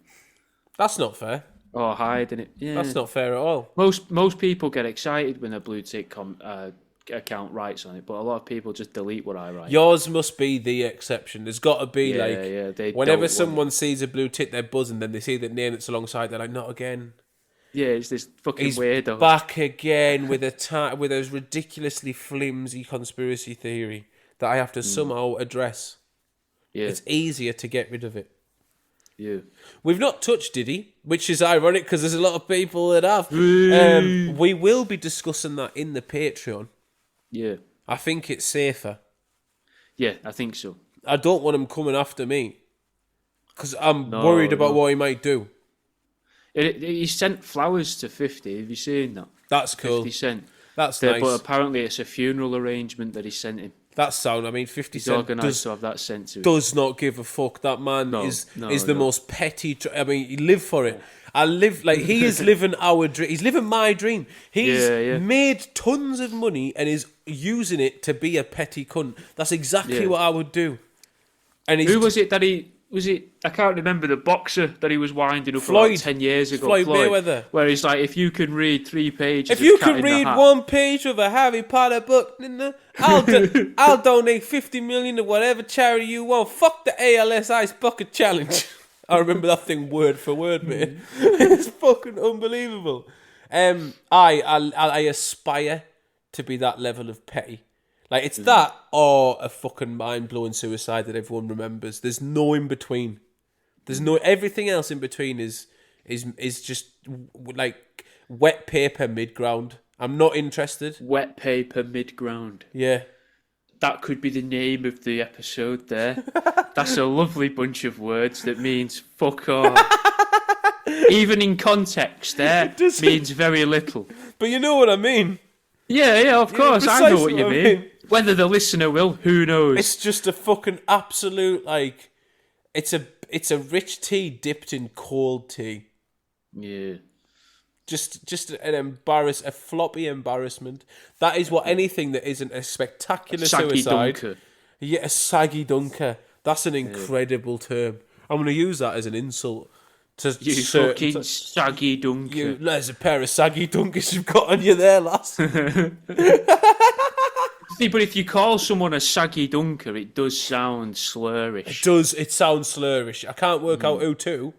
That's not fair. Or hiding it. Yeah. That's not fair at all. Most people get excited when a blue tick account writes on it, but a lot of people just delete what I write. Yours must be the exception. There's got to be They whenever don't someone sees a blue tick, they're buzzing. Then they see the name that's alongside. They're like, not again. Yeah, it's this fucking He's weirdo. back again with a ridiculously flimsy conspiracy theory that I have to somehow address. Yeah, It's easier to get rid of it. yeah. We've not touched Diddy, which is ironic because there's a lot of people that have. We will be discussing that in the Patreon. Yeah. I think it's safer. Yeah, I think so. I don't want him coming after me because I'm worried about what he might do. He sent flowers to 50. Have you seen that? That's cool. 50 Cent. That's nice. But apparently it's a funeral arrangement that he sent him. That's sound. I mean, 50 He's Cent organised to have that sent to him. does not give a fuck. That man is the most petty. I mean, he live for it. I live like he is living our dream. He's living my dream. He's made tons of money and is using it to be a petty cunt. That's exactly what I would do. And who was it that he was it? I can't remember the boxer that he was winding up Floyd. like 10 years ago. Floyd Mayweather. Where he's like, if you can read 3 pages, if you of Cat can in the read Hat, 1 page of a Harry Potter book, I'll donate 50 million to whatever charity you want. Fuck the ALS Ice Bucket Challenge. I remember that thing word for word, mate. It's fucking unbelievable. I aspire to be that level of petty. Like, it's that or a fucking mind-blowing suicide that everyone remembers. There's no in between. There's no everything else in between is just like wet paper mid-ground. I'm not interested. Wet paper mid-ground. Yeah. That could be the name of the episode there. That's a lovely bunch of words that means fuck off. Even in context there means very little. But you know what I mean. Yeah, of course. I know what you mean. Whether the listener will, who knows? It's just a fucking absolute, like, it's a rich tea dipped in cold tea. Yeah. Just a floppy embarrassment. That is what anything that isn't a spectacular Saggy suicide. Dunker. Yeah, a saggy dunker. That's an incredible term. I'm going to use that as an insult. You fucking saggy dunker. There's a pair of saggy dunkers you've got on you there, lass. See, but if you call someone a saggy dunker, it does sound slurish. It sounds slurish. I can't work out who to,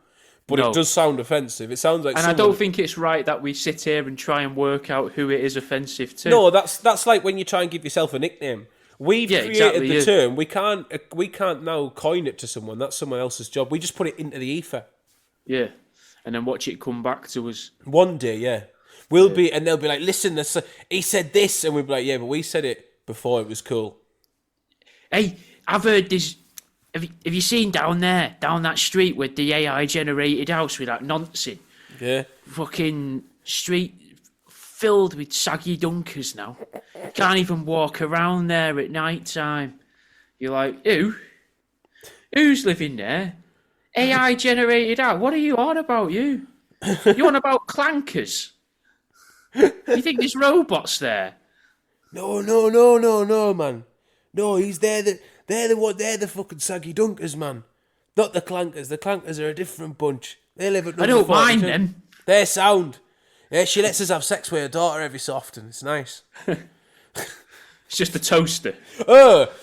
but it does sound offensive. It sounds like I don't think it's right that we sit here and try and work out who it is offensive to. No, that's like when you try and give yourself a nickname. We've created the term. We can't now coin it to someone. That's someone else's job. We just put it into the ether. Yeah, and then watch it come back to us. One day, yeah. We'll be, and they'll be like, listen, he said this, and we'll be like, yeah, but we said it before it was cool. Hey, I've heard this. Have you seen down that street with the AI generated house with that nonsense? Yeah. Fucking street filled with saggy dunkers now. Can't even walk around there at night time. You're like, who? Who's living there? AI generated out. What are you on about, you? You on about clankers? You think there's robots there? No, man. No, he's there. They're the fucking saggy dunkers, man. Not the clankers. The clankers are a different bunch. They live at. I don't mind them. They're sound. Yeah, she lets us have sex with her daughter every so often. It's nice. It's just a toaster.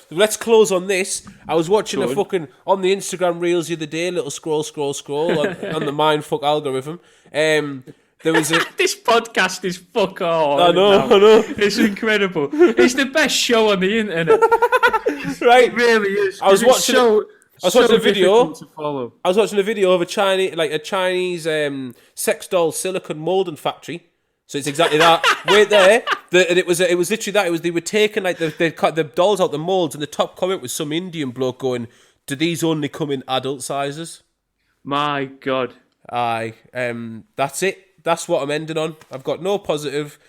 Let's close on this. I was watching on the Instagram Reels the other day, little scroll on the mindfuck algorithm. There was This podcast is fuck all. I know. It's incredible. It's the best show on the internet. Right. It really is. I was watching a video. To follow. I was watching a video of a Chinese sex doll silicone molding factory. So it's exactly that. Wait there. It was literally that. They were taking like they cut the dolls out the molds, and the top comment was some Indian bloke going, "Do these only come in adult sizes?" My God. Aye. That's it. That's what I'm ending on. I've got no positive.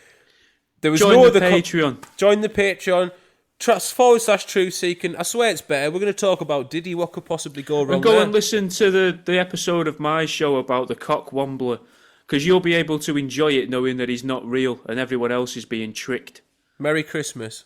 There was Join the Patreon. Join the Patreon. /truth seeking. I swear it's better. We're going to talk about Diddy. What could possibly go wrong? And go and listen to the episode of my show about the cock wombler, because you'll be able to enjoy it knowing that he's not real and everyone else is being tricked. Merry Christmas.